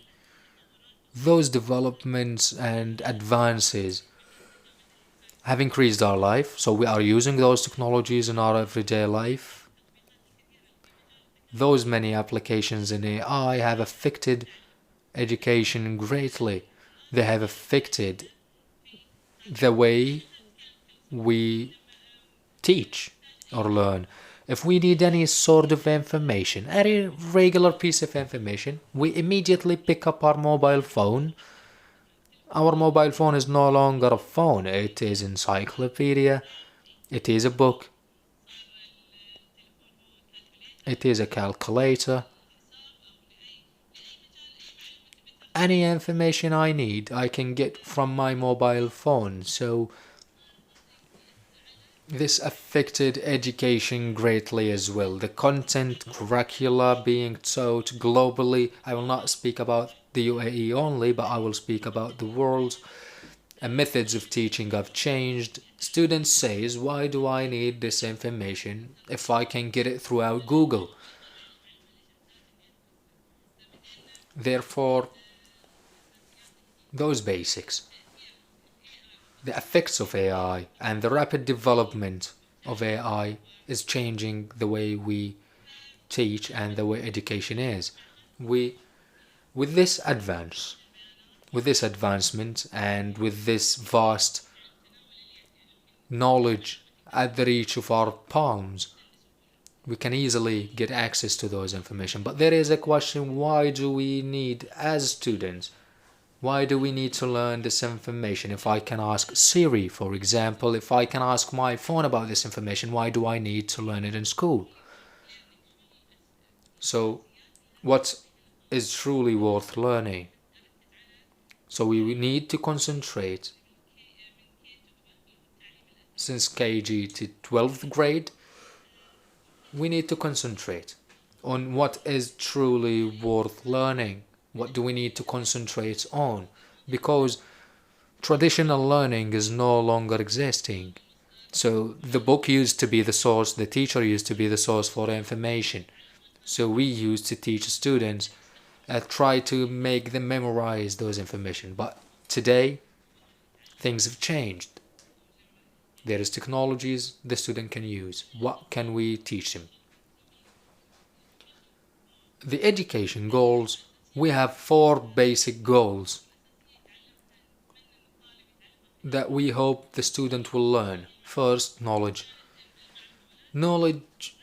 those developments and advances have increased our life, so we are using those technologies in our everyday life. Those many applications in AI have affected education greatly. They have affected the way we teach or learn. If we need any sort of information, any regular piece of information, we immediately pick up our mobile phone. Our mobile phone is no longer a phone. It is an encyclopedia. It is a book. It is a calculator. Any information I need, I can get from my mobile phone. So this affected education greatly as well. The content, curricula being taught globally. I will not speak about the UAE only, but I will speak about the world. And methods of teaching have changed. Students says, why do I need this information if I can get it throughout Google? Therefore, those basics, the effects of AI and the rapid development of AI is changing the way we teach and the way education is. With this advancement and with this vast knowledge at the reach of our palms, we can easily get access to those information. But there is a question, why do we need, as students, why do we need to learn this information? If I can ask Siri, for example, if I can ask my phone about this information, why do I need to learn it in school? So what is truly worth learning? So we need to concentrate since KG to 12th grade. We need to concentrate on what is truly worth learning. What do we need to concentrate on? Because traditional learning is no longer existing. So the book used to be the source, the teacher used to be the source for information. So we used to teach students, try to make them memorize those information. But today, things have changed. There is technologies the student can use. What can we teach him? The education goals, we have 4 basic goals that we hope the student will learn. First, knowledge. Knowledge,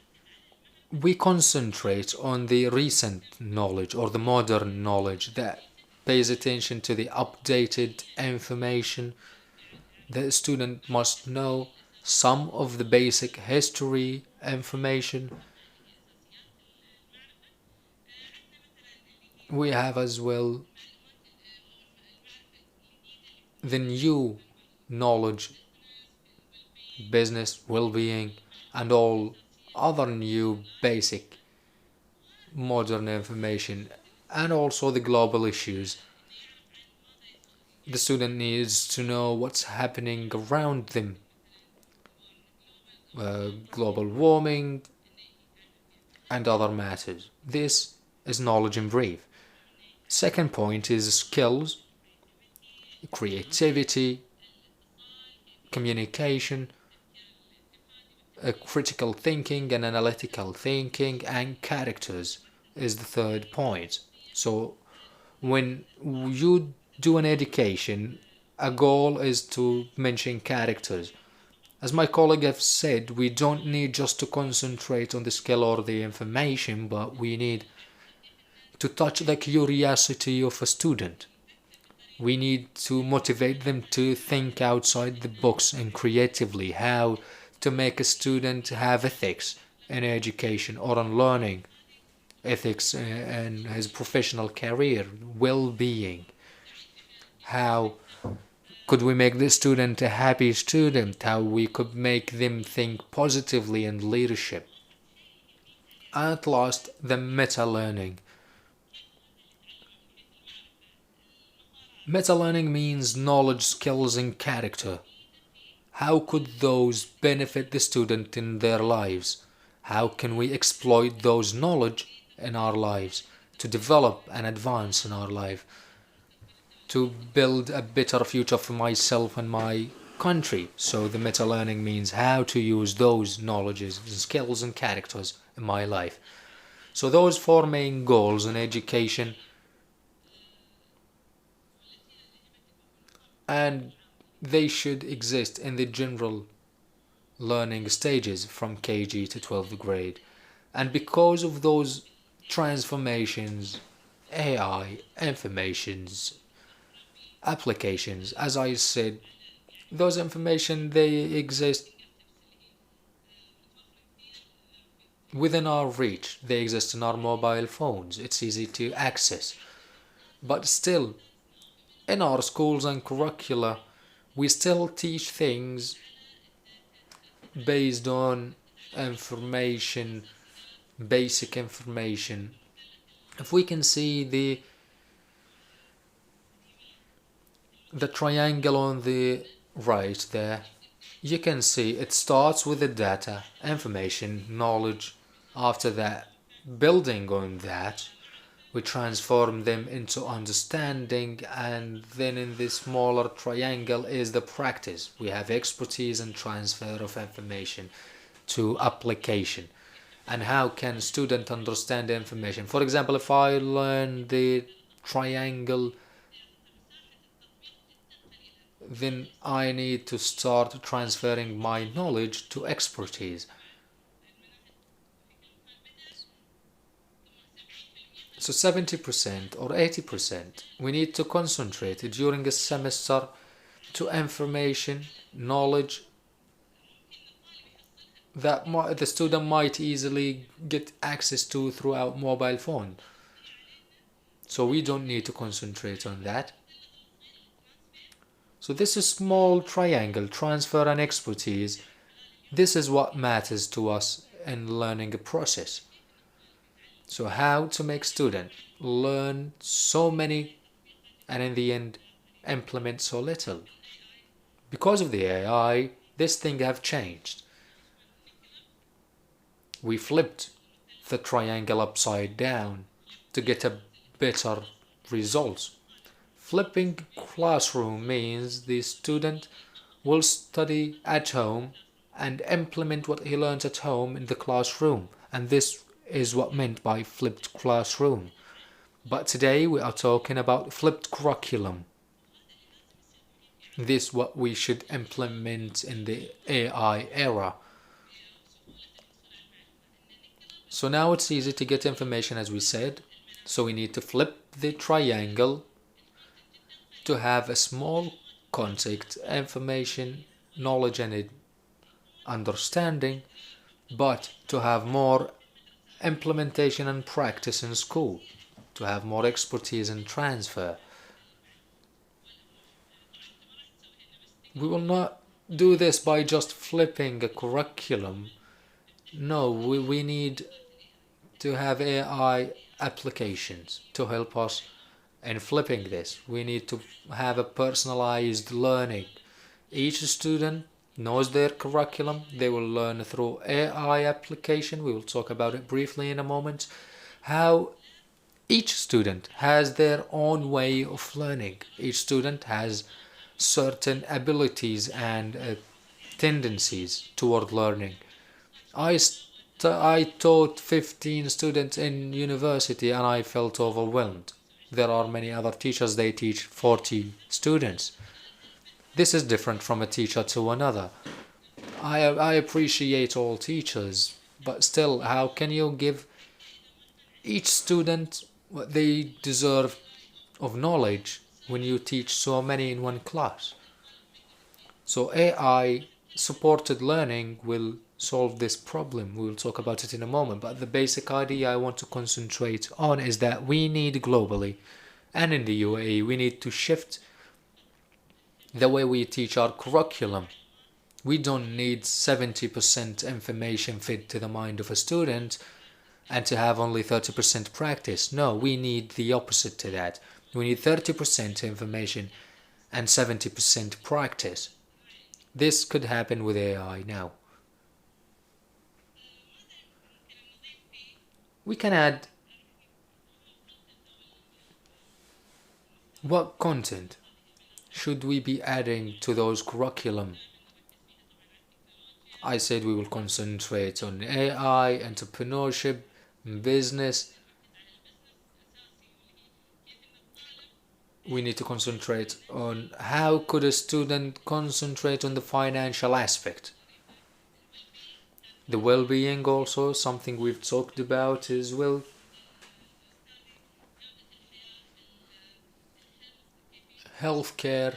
we concentrate on the recent knowledge or the modern knowledge that pays attention to the updated information. The student must know some of the basic history information. We have as well the new knowledge, business, well-being, and all other new basic modern information, and also the global issues. The student needs to know what's happening around them. Global warming, and other matters. This is knowledge in brief. Second point is skills, creativity, communication, critical thinking and analytical thinking, and characters is the third point. So when you do an education, a goal is to mention characters. As my colleague have said, we don't need just to concentrate on the skill or the information, but we need to touch the curiosity of a student. We need to motivate them to think outside the box and creatively how to make a student have ethics in education or on learning, ethics in his professional career, well-being. How could we make the student a happy student? How we could make them think positively in leadership. At last, the meta-learning. Meta-learning means knowledge, skills, and character. How could those benefit the student in their lives? How can we exploit those knowledge in our lives to develop and advance in our life, to build a better future for myself and my country? So the meta-learning means how to use those knowledges and skills and characters in my life. So those four main goals in education, and they should exist in the general learning stages from KG to 12th grade. And because of those transformations, AI, informations, applications, as I said, those information, they exist within our reach. They exist in our mobile phones. It's easy to access. But still, in our schools and curricula, we still teach things based on information, basic information. If we can see the triangle on the right there, you can see it starts with the data, information, knowledge. After that, building on that, we transform them into understanding, and then in this smaller triangle is the practice. We have expertise and transfer of information to application. And how can student understand the information? For example, if I learn the triangle, then I need to start transferring my knowledge to expertise. So 70% or 80% we need to concentrate during a semester to information, knowledge that the student might easily get access to throughout mobile phone. So we don't need to concentrate on that. So this is small triangle, transfer and expertise. This is what matters to us in learning a process. So how to make students learn so many and in the end implement so little. Because of the AI, this thing have changed. We flipped the triangle upside down to get a better results. Flipping classroom means the student will study at home and implement what he learns at home in the classroom, and this is what meant by flipped classroom. But today we are talking about flipped curriculum. This is what we should implement in the AI era. So now it's easy to get information, as we said. So we need to flip the triangle to have a small concept, information, knowledge and understanding, but to have more implementation and practice in school, to have more expertise and transfer. We will not do this by just flipping a curriculum. No, we need to have AI applications to help us in flipping this. We need to have a personalized learning. Each student knows their curriculum. They will learn through AI application. We will talk about it briefly in a moment. How each student has their own way of learning. Each student has certain abilities and tendencies toward learning. I taught 15 students in university and I felt overwhelmed. There are many other teachers, they teach 40 students. This is different from a teacher to another. I appreciate all teachers, but still, how can you give each student what they deserve of knowledge when you teach so many in one class? So AI supported learning will solve this problem. We will talk about it in a moment, but the basic idea I want to concentrate on is that we need globally and in the UAE we need to shift the way we teach our curriculum. We don't need 70% information fed to the mind of a student and to have only 30% practice. No, we need the opposite to that. We need 30% information and 70% practice. This could happen with AI now. We can add what content should we be adding to those curriculum. I said we will concentrate on AI, entrepreneurship, business. We need to concentrate on how could a student concentrate on the financial aspect. The well-being also, something we've talked about as well. Healthcare,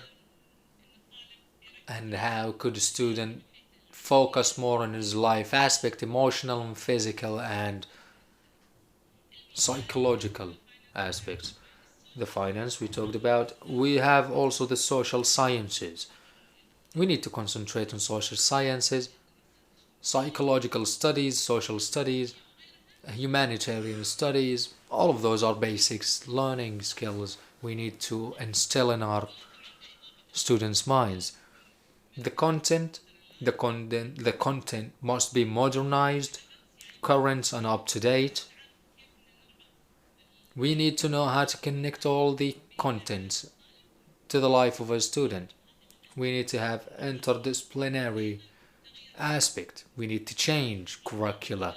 and how could a student focus more on his life aspect, emotional and physical and psychological aspects. The finance we talked about. We have also the social sciences. We need to concentrate on social sciences, psychological studies, social studies, humanitarian studies. All of those are basics learning skills we need to instill in our students' minds. The content must be modernized, current and up to date. We need to know how to connect all the contents to the life of a student. We need to have interdisciplinary aspect. We need to change curricula.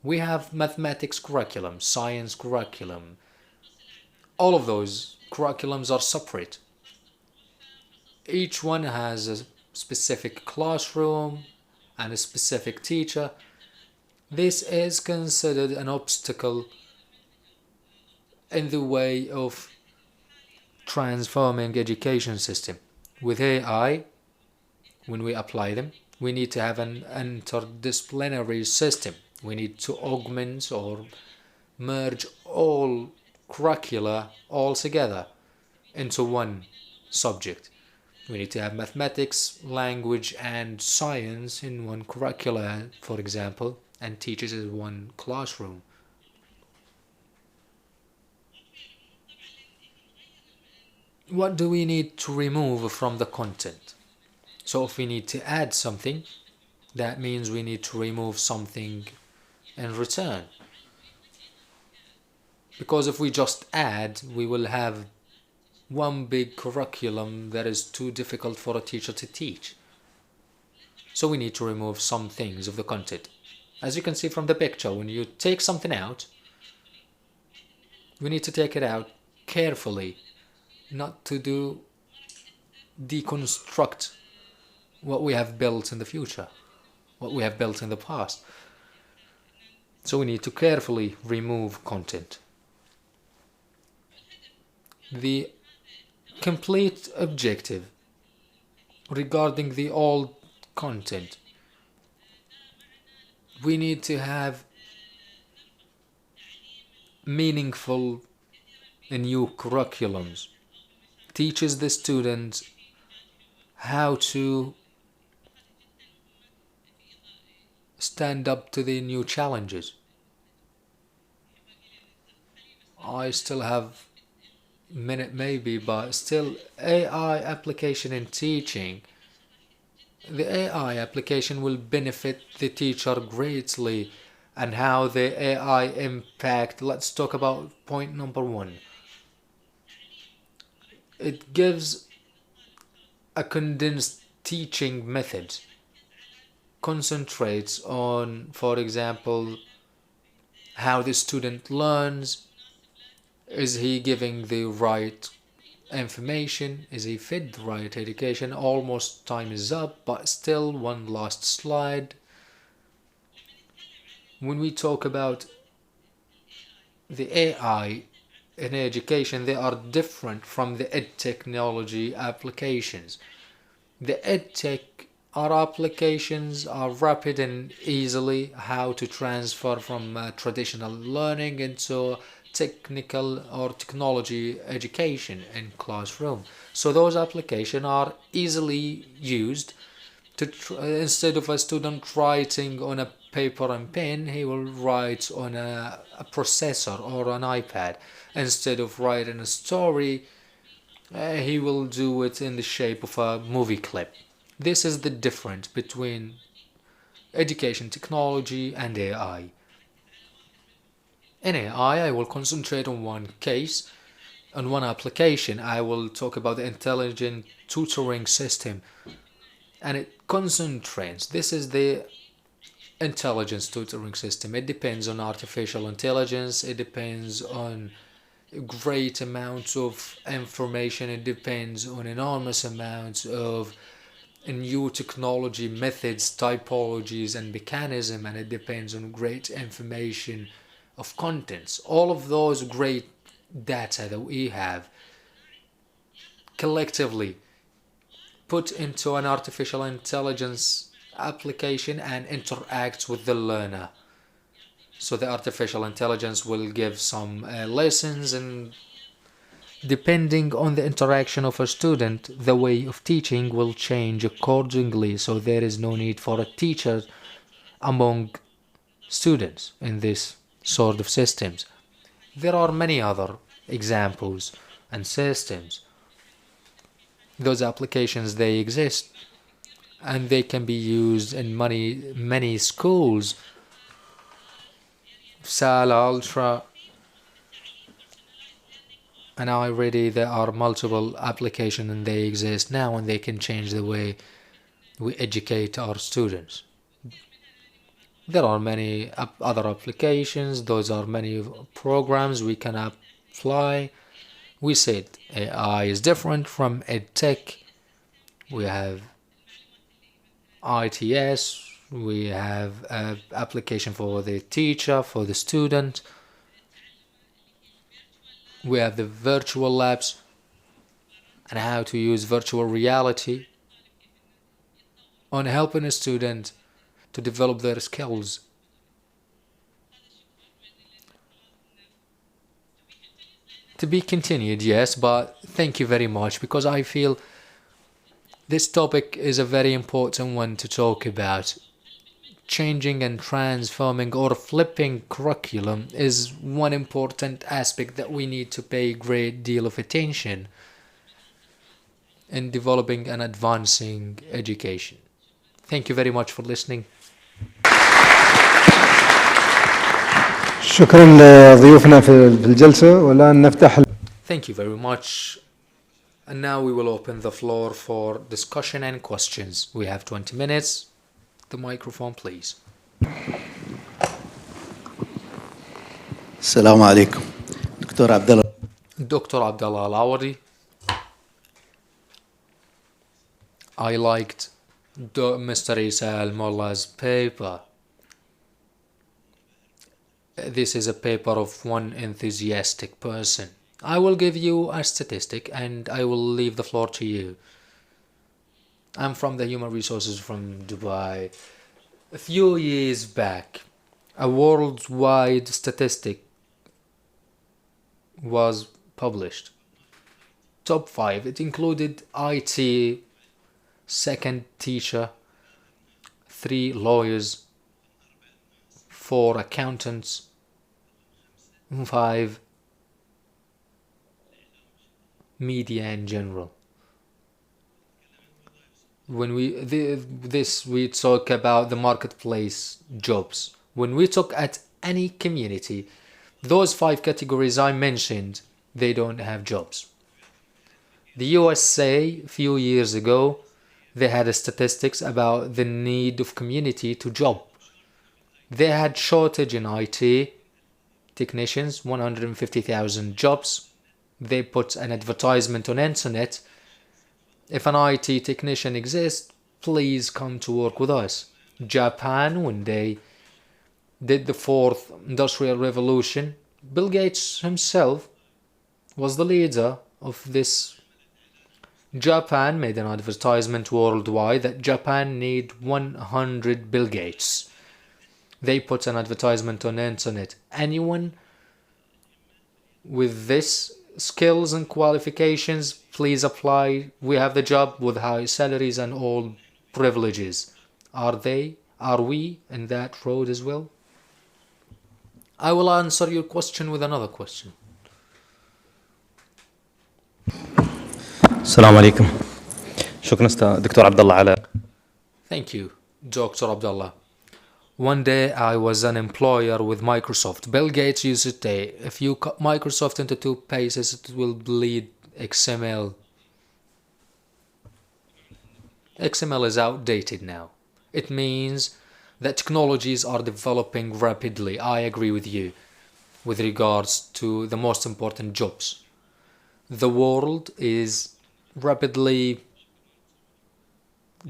We have mathematics curriculum, science curriculum. All of those curriculums are separate. Each one has a specific classroom and a specific teacher. This is considered an obstacle in the way of transforming education system. With AI, when we apply them, we need to have an interdisciplinary system. We need to augment or merge all curricula all together into one subject. We need to have mathematics, language and science in one curricula, for example, and teachers in one classroom. What do we need to remove from the content? So if we need to add something, that means we need to remove something in return. Because if we just add, we will have one big curriculum that is too difficult for a teacher to teach. So we need to remove some things of the content. As you can see from the picture, when you take something out, we need to take it out carefully, not to deconstruct what we have built in the future, what we have built in the past. So we need to carefully remove content. The complete objective regarding the old content, we need to have meaningful new curriculums. Teaches the students how to stand up to the new challenges. I still have a minute maybe, but still AI application in teaching The AI application will benefit the teacher greatly. And how the AI impact, let's talk about point number one. It gives a condensed teaching method, concentrates on, for example, how the student learns. Is he giving the right information? Is he fed the right education? Almost time is up, but still one last slide. When we talk about the AI in education, they are different from the ed technology applications. The ed tech applications are rapid and easily how to transfer from traditional learning into technical or technology education in classroom. So those applications are easily used to instead of a student writing on a paper and pen, he will write on a processor or an iPad. Instead of writing a story, he will do it in the shape of a movie clip. This is the difference between education technology and AI. In AI, I will concentrate on one case, on one application. I will talk about the intelligent tutoring system, and it concentrates. This is the intelligence tutoring system. It depends on artificial intelligence. It depends on great amounts of information. It depends on enormous amounts of new technology methods, typologies and mechanism, and it depends on great information of contents. All of those great data that we have collectively put into an artificial intelligence application and interacts with the learner. So the artificial intelligence will give some lessons, and depending on the interaction of a student, the way of teaching will change accordingly. So there is no need for a teacher among students in this sort of systems. There are many other examples and systems. Those applications, they exist and they can be used in many schools. Sal, Ultra, and iReady, there are multiple applications and they exist now, and they can change the way we educate our students. There are many other applications. Those are many programs we can apply. We said AI is different from EdTech. We have ITS. We have an application for the teacher, for the student. We have the virtual labs and how to use virtual reality on helping a student to develop their skills. To be continued, yes, but thank you very much, because I feel this topic is a very important one to talk about. Changing and transforming or flipping curriculum is one important aspect that we need to pay a great deal of attention in developing and advancing education. Thank you very much for listening.
شكرا لضيوفنا في الجلسة والآن نفتح.
Thank you very much. And now we will open the floor for discussion and questions. We have 20 minutes. The microphone, please.
السلام عليكم دكتور عبد الله.
Dr. Abdullah Al-Awadi. I liked Mr. Isa Al-Mullah's paper. This is a paper of one enthusiastic person. I will give you a statistic and I will leave the floor to you. I'm from the Human Resources from Dubai. A few years back, a worldwide statistic was published. Top 5. It included IT, second teacher, 3 lawyers, 4 accountants, 5 media in general. When we talk about the marketplace jobs. When we talk at any community, those 5 categories I mentioned, they don't have jobs. The USA, a few years ago, they had statistics about the need of community to job. They had shortage in IT technicians, 150,000 jobs. They put an advertisement on internet. If an IT technician exists, please come to work with us. Japan, when they did the 4th Industrial Revolution, Bill Gates himself was the leader of this. Japan made an advertisement worldwide that Japan need 100 Bill Gates. They put an advertisement on the internet. Anyone with this skills and qualifications, please apply. We have the job with high salaries and all privileges. Are we in that road as well? I will answer your question with another question.
السلام عليكم. شكرا دكتور عبد الله على.
Thank you, Dr. Abdullah. One day I was an employer with Microsoft. Bill Gates used to say, if you cut Microsoft into 2 pieces, it will bleed XML. XML is outdated now. It means that technologies are developing rapidly. I agree with you with regards to the most important jobs. The world is rapidly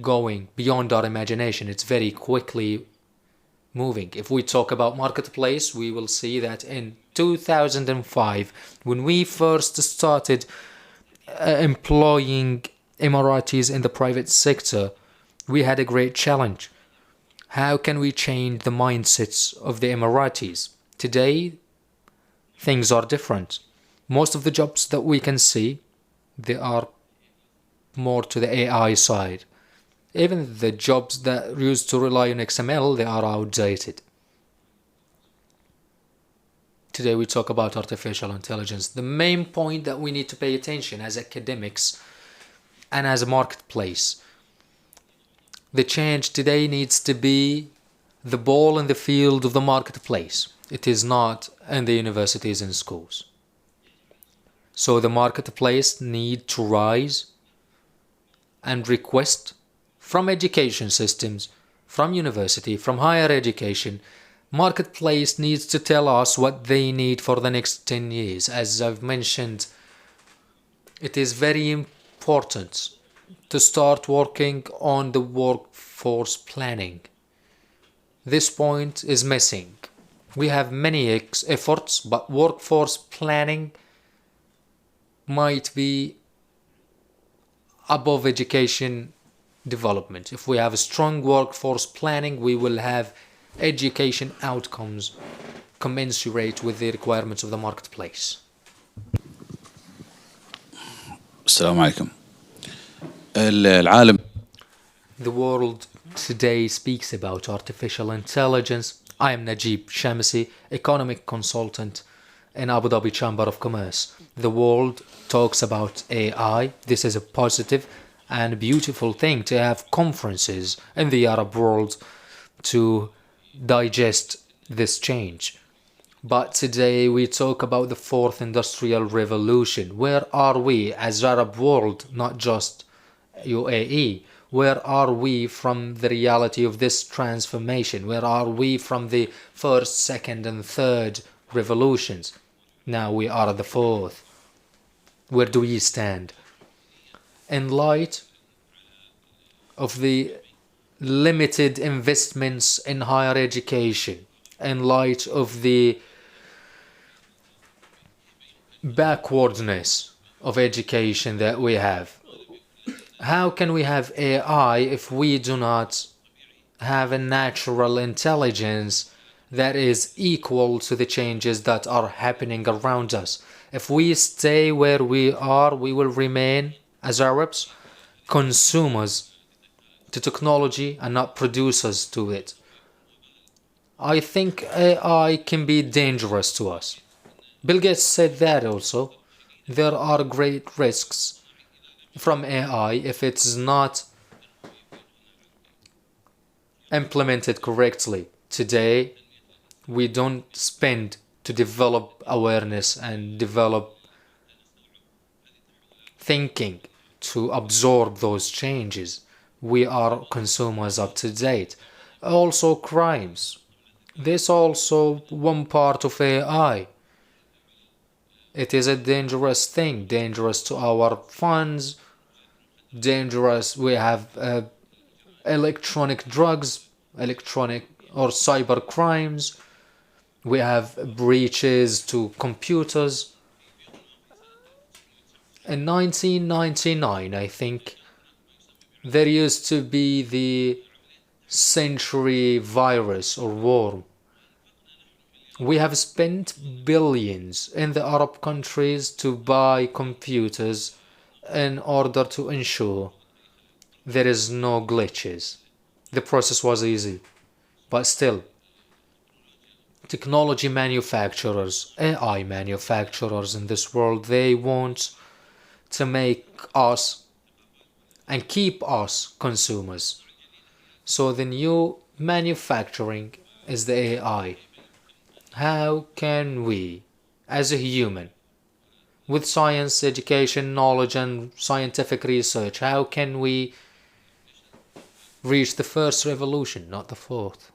going beyond our imagination. It's very quickly moving. If we talk about marketplace, we will see that in 2005, when we first started employing Emiratis in the private sector, we had a great challenge. How can we change the mindsets of the Emiratis? Today, things are different. Most of the jobs that we can see, they are more to the AI side. Even the jobs that used to rely on XML, they are outdated. Today we talk about artificial intelligence. The main point that we need to pay attention as academics and as a marketplace, the change today needs to be the ball in the field of the marketplace. It is not in the universities and schools. So the marketplace need to rise and request from education systems, from university, from higher education. Marketplace needs to tell us what they need for the next 10 years. As I've mentioned, it is very important to start working on the workforce planning. This point is missing. We have many efforts, but workforce planning might be above education development. If we have a strong workforce planning, we will have education outcomes commensurate with the requirements of the marketplace.
السلام عليكم. العالم.
The world today speaks about artificial intelligence. I am Najib Shamsi, economic consultant in Abu Dhabi Chamber of Commerce. The world talks about AI. This is a positive and beautiful thing to have conferences in the Arab world to digest this change. But today we talk about the 4th Industrial Revolution. Where are we as Arab world, not just UAE? Where are we from the reality of this transformation? Where are we from the 1st, 2nd and 3rd revolutions? Now we are at the 4th. Where do we stand? In light of the limited investments in higher education, in light of the backwardness of education that we have, how can we have AI if we do not have a natural intelligence that is equal to the changes that are happening around us? If we stay where we are, we will remain, as Arabs, consumers to technology and not producers to it. I think AI can be dangerous to us. Bill Gates said that also. There are great risks from AI if it's not implemented correctly. Today, we don't spend to develop awareness and develop thinking to absorb those changes. We are consumers up to date. Also crimes. This also one part of AI. It is a dangerous thing, dangerous to our funds, dangerous. We have electronic drugs, electronic or cyber crimes. We have breaches to computers. In 1999, I think, there used to be the century virus or worm. We have spent billions in the Arab countries to buy computers in order to ensure there is no glitches. The process was easy, but still, technology manufacturers, AI manufacturers in this world, they want to make us and keep us consumers. So the new manufacturing is the AI. How can we, as a human, with science, education, knowledge and scientific research, how can we reach the first revolution, not the fourth?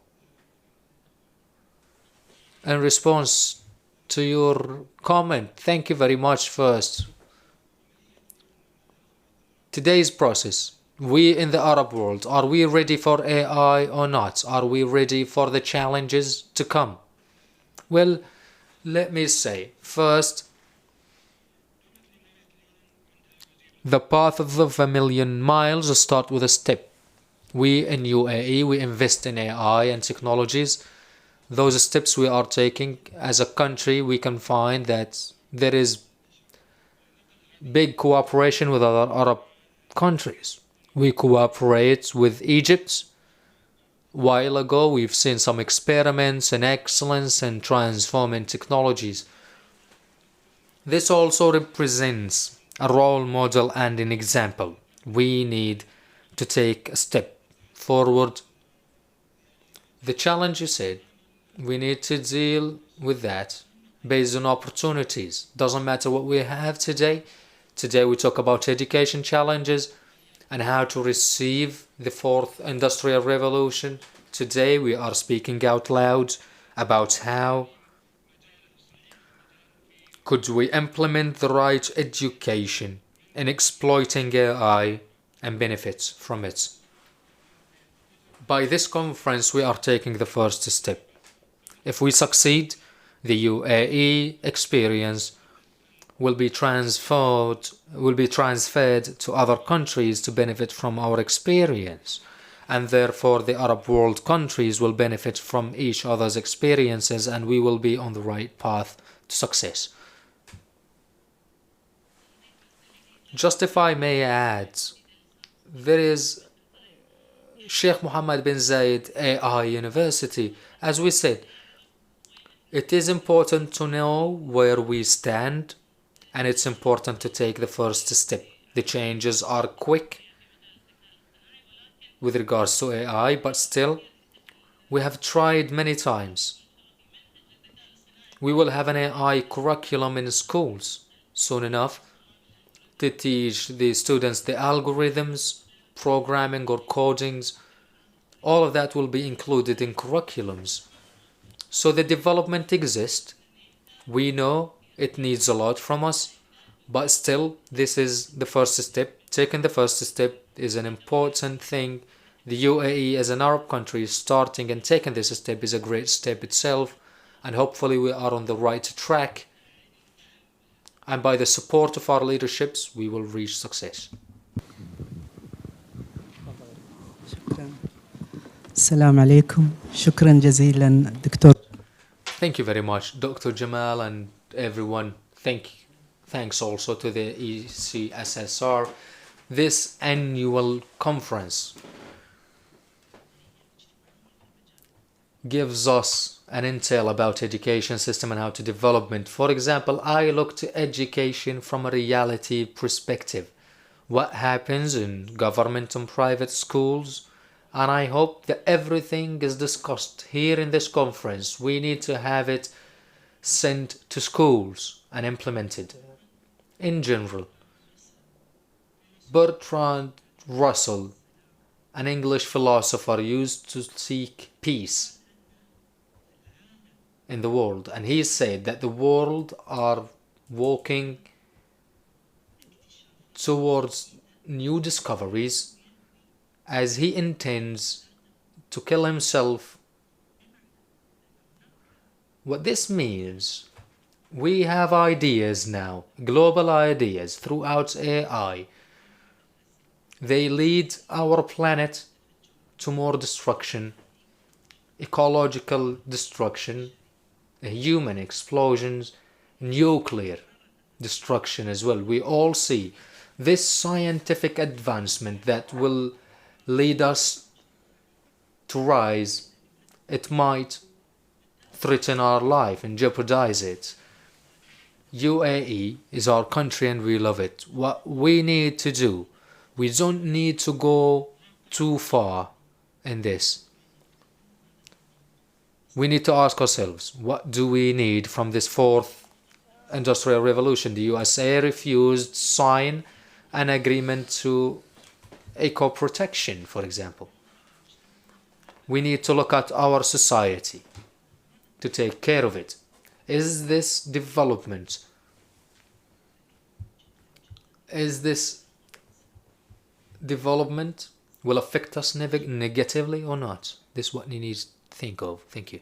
In response to your comment, thank you very much first. Today's process, we in the Arab world, are we ready for AI or not? Are we ready for the challenges to come? Well, let me say, first, the path of a million miles start with a step. We in UAE, we invest in AI and technologies. Those steps we are taking as a country, we can find that there is big cooperation with other Arab countries. We cooperate with Egypt. While ago, we've seen some experiments in excellence and transforming technologies. This also represents a role model and an example. We need to take a step forward. The challenge, you said, we need to deal with that based on opportunities. Doesn't matter what we have today. Today we talk about education challenges and how to receive the fourth industrial revolution. Today we are speaking out loud about how could we implement the right education in exploiting AI and benefits from it. By this conference we are taking the first step. If we succeed, the UAE experience will be transferred to other countries to benefit from our experience, and therefore the Arab world countries will benefit from each other's experiences, and we will be on the right path to success. Just if I may add, there is Sheikh Mohammed bin Zayed AI University. As we said, it is important to know where we stand, and it's important to take the first step. The changes are quick with regards to AI, but still, we have tried many times. We will have an AI curriculum in schools soon enough to teach the students the algorithms, programming or codings. All of that will be included in curriculums. So the development exists. We know it needs a lot from us, but still, this is the first step. Taking the first step is an important thing. The UAE as an Arab country starting and taking this step is a great step itself, and hopefully we are on the right track, and by the support of our leaderships we will reach success.
السلام عليكم شكرا جزيلا دكتور.
Thank you very much, Dr. Jamal, and everyone. Thanks also to the ECSSR. This annual conference gives us an intel about education system and how to development. For example, I look to education from a reality perspective. What happens in government and private schools, And I hope that everything is discussed here in this conference. We need to have it sent to schools and implemented in general. Bertrand Russell, an English philosopher, used to seek peace in the world, and he said that the world are walking towards new discoveries as he intends to kill himself. What this means, we have ideas now, global ideas throughout AI. They lead our planet to more destruction, ecological destruction, human explosions, nuclear destruction as well. We all see this scientific advancement that will lead us to rise. It might threaten our life and jeopardize it. UAE is our country and we love it. What we need to do, we don't need to go too far in this. We need to ask ourselves, what do we need from this fourth industrial revolution? The USA refused sign an agreement to eco-protection, for example. We need to look at our society to take care of it. Is this development, will affect us negatively or not? This is what we need to think of. Thank you.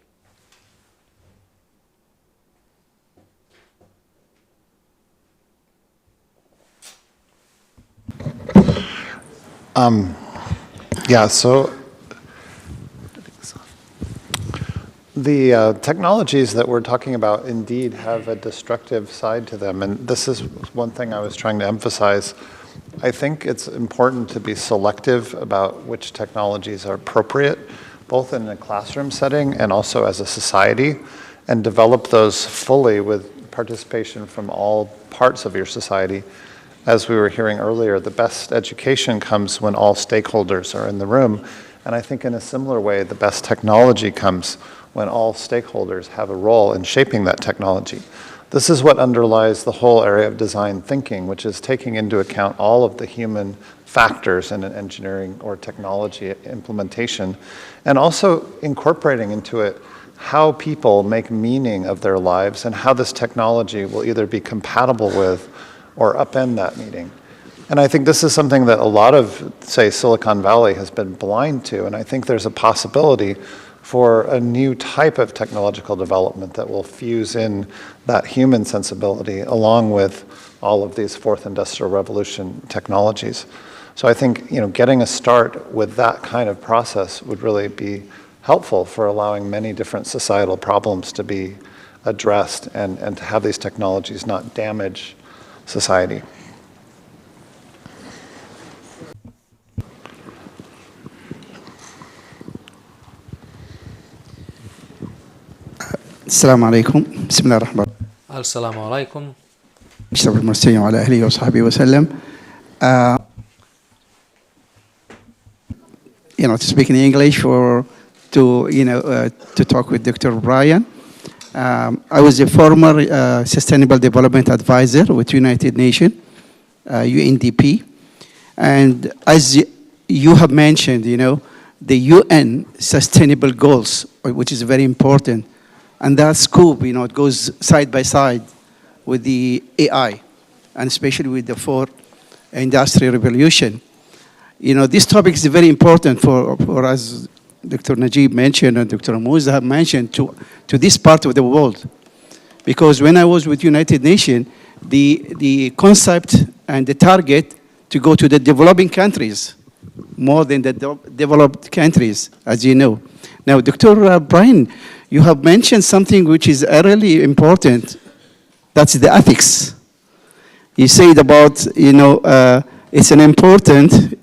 Yeah, so the technologies that we're talking about indeed have a destructive side to them. And this is one thing I was trying to emphasize. I think it's important to be selective about which technologies are appropriate, both in a classroom setting and also as a society, and develop those fully with participation from all parts of your society. As we were hearing earlier, the best education comes when all stakeholders are in the room. And I think in a similar way, the best technology comes when all stakeholders have a role in shaping that technology. This is what underlies the whole area of design thinking, which is taking into account all of the human factors in an engineering or technology implementation, and also incorporating into it how people make meaning of their lives and how this technology will either be compatible with or upend that meaning. And I think this is something that a lot of, say, Silicon Valley has been blind to, and I think there's a possibility for a new type of technological development that will fuse in that human sensibility along with all of these fourth industrial revolution technologies. So I think, getting a start with that kind of process would really be helpful for allowing many different societal problems to be addressed and to have these technologies not damage society.
السلام عليكم بسم الله الرحمن الرحيم
السلام عليكم.
أشرف المرسلين وعلى أهله وصحبه وسلم. To speak in English or to talk with Dr. Brian. I was a former Sustainable Development Advisor with United Nations, UNDP. And as you have mentioned, the UN Sustainable Goals, which is very important. And that scope, it goes side by side with the AI, and especially with the fourth industrial revolution. This topic is very important for us, Dr. Najib mentioned and Dr. Mouza have mentioned, to this part of the world. Because when I was with United Nations, the concept and the target to go to the developing countries more than the developed countries, as you know. Now, Dr. Brian, you have mentioned something which is really important. That's the ethics. You said about, it's an important,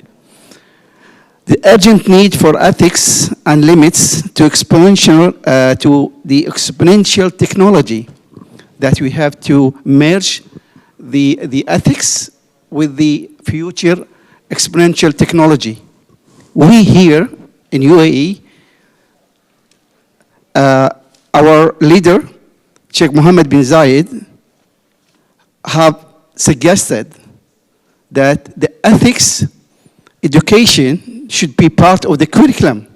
the urgent need for ethics and limits to the exponential technology, that we have to merge the ethics with the future exponential technology. We here in UAE, our leader, Sheikh Mohammed bin Zayed, have suggested that the ethics education should be part of the curriculum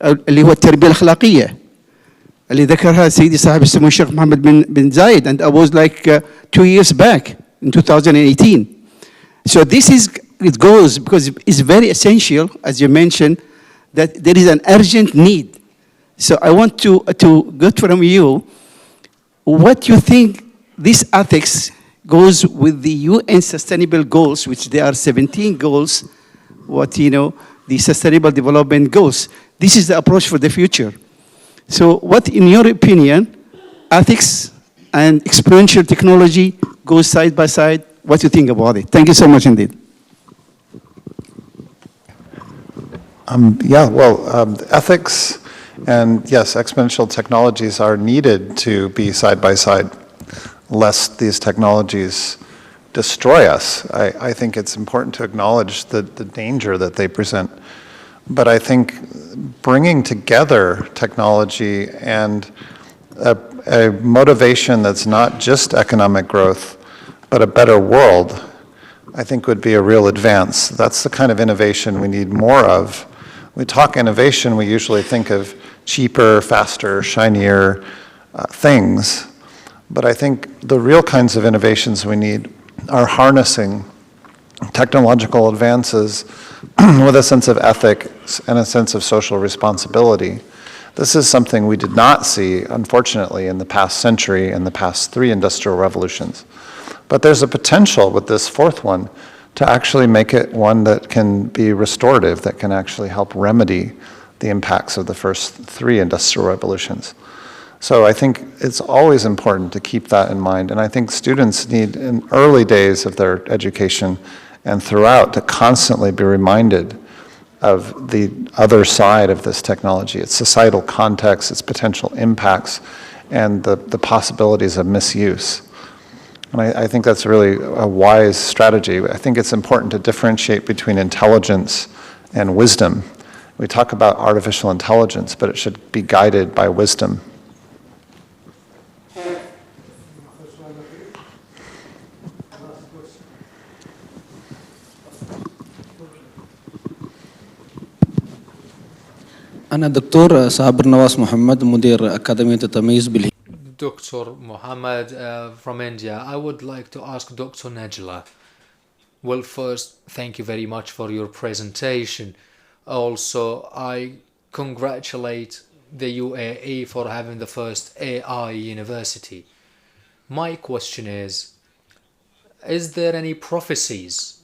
اللي هو التربية الأخلاقية اللي ذكرها سيدي صاحب السمو الشيخ محمد بن زايد, and I was like 2 years back in 2018. So it goes because it's very essential, as you mentioned, that there is an urgent need. So I want to get from you what you think this ethics goes with the UN Sustainable Goals, which there are 17 goals, the Sustainable Development Goals. This is the approach for the future. So what, in your opinion, ethics and exponential technology goes side by side? What do you think about it? Thank you so much indeed.
Ethics and yes, exponential technologies are needed to be side by side, lest these technologies destroy us. I think it's important to acknowledge the danger that they present. But I think bringing together technology and a motivation that's not just economic growth, but a better world, I think would be a real advance. That's the kind of innovation we need more of. We talk innovation, we usually think of cheaper, faster, shinier things. But I think the real kinds of innovations we need are harnessing technological advances with a sense of ethics and a sense of social responsibility. This is something we did not see, unfortunately, in the past century and the past 3 industrial revolutions. But there's a potential with this 4th one to actually make it one that can be restorative, that can actually help remedy the impacts of the first 3 industrial revolutions. So I think it's always important to keep that in mind. And I think students need, in early days of their education and throughout, to constantly be reminded of the other side of this technology, its societal context, its potential impacts, and the possibilities of misuse. And I think that's really a wise strategy. I think it's important to differentiate between intelligence and wisdom. We talk about artificial intelligence, but it should be guided by wisdom.
أنا دكتور صابر نواس محمد مدير أكاديمية التمييز بالهي.
Dr. Mohammed from India. I would like to ask Dr. Najla. Well, first, thank you very much for your presentation. Also, I congratulate the UAE for having the first AI university. My question is there any prophecies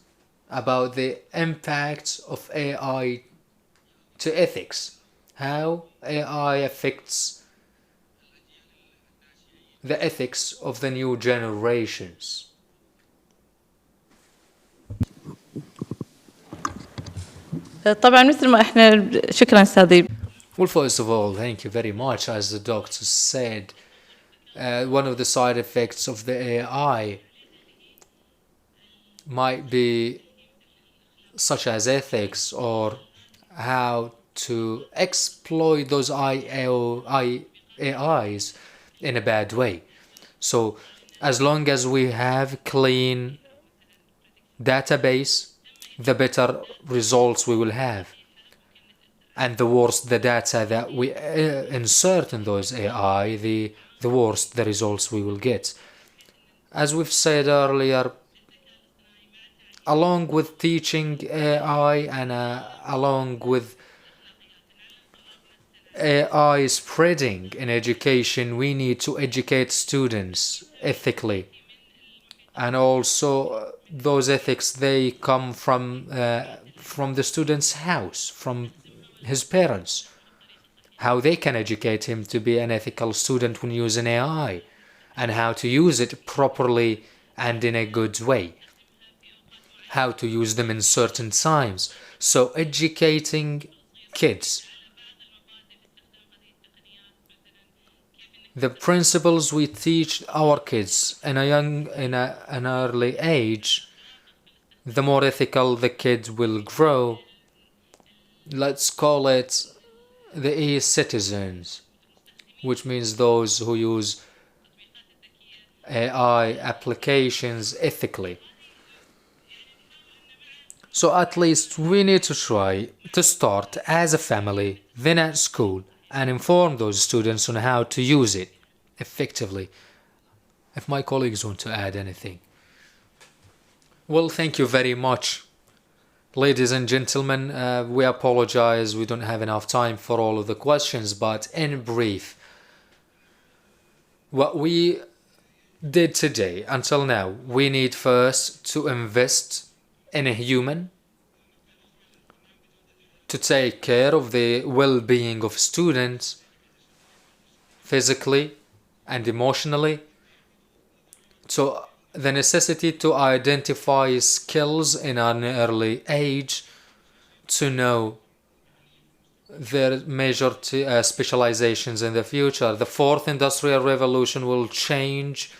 about the impact of AI to ethics? How AI affects the ethics of the new generations?
طبعا مثل ما احنا شكرا استاذي.
Well, first of all, thank you very much. As the doctor said, one of the side effects of the AI might be such as ethics or how to exploit those AIs in a bad way. So as long as we have clean database, the better results we will have. And the worse the data that we insert in those AI, the worse the results we will get. As we've said earlier, along with teaching AI and along with AI spreading in education, we need to educate students ethically. And also those ethics, they come from the student's house, from his parents, how they can educate him to be an ethical student when using AI, and how to use it properly and in a good way, how to use them in certain times. So educating kids, the principles we teach our kids in an early age, the more ethical the kids will grow, let's call it the e-citizens, which means those who use AI applications ethically. So at least we need to try to start as a family, then at school, and inform those students on how to use it effectively. If my colleagues want to add anything. Well, thank you very much. Ladies and gentlemen, we apologize we don't have enough time for all of the questions, but in brief, what we did today until now, we need first to invest in a human to take care of the well-being of students physically and emotionally. So the necessity to identify skills in an early age, to know their major specializations in the future. The fourth industrial revolution will change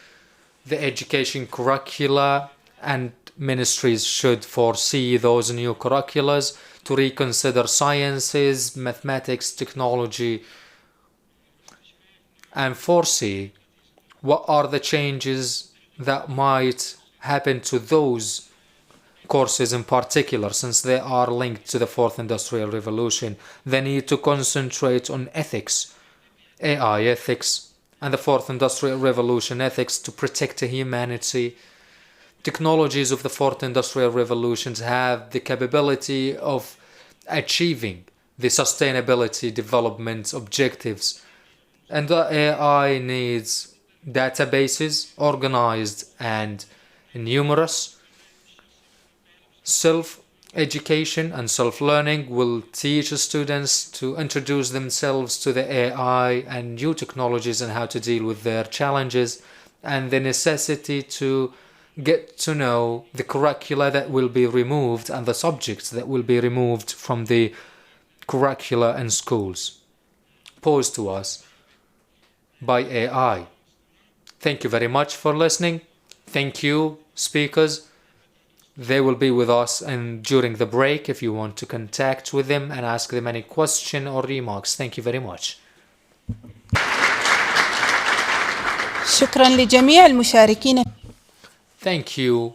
the education curricula, and ministries should foresee those new curriculums to reconsider sciences, mathematics, technology, and foresee what are the changes that might happen to those courses in particular, since they are linked to the fourth industrial revolution. They need to concentrate on ethics, AI ethics, and the fourth industrial revolution ethics to protect humanity. Technologies of the fourth industrial revolutions have the capability of achieving the sustainability development objectives, and the AI needs databases organized and numerous. Self-education and self-learning will teach students to introduce themselves to the AI and new technologies and how to deal with their challenges, and the necessity to get to know the curricula that will be removed and the subjects that will be removed from the curricula in schools posed to us by AI. Thank you very much for listening. Thank you, speakers. They will be with us and during the break if you want to contact with them and ask them any question or remarks. Thank you very much.
شكرا لجميع المشاركين.
Thank you,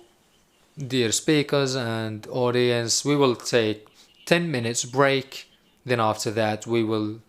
dear speakers and audience. We will take 10 minutes break. Then after that we will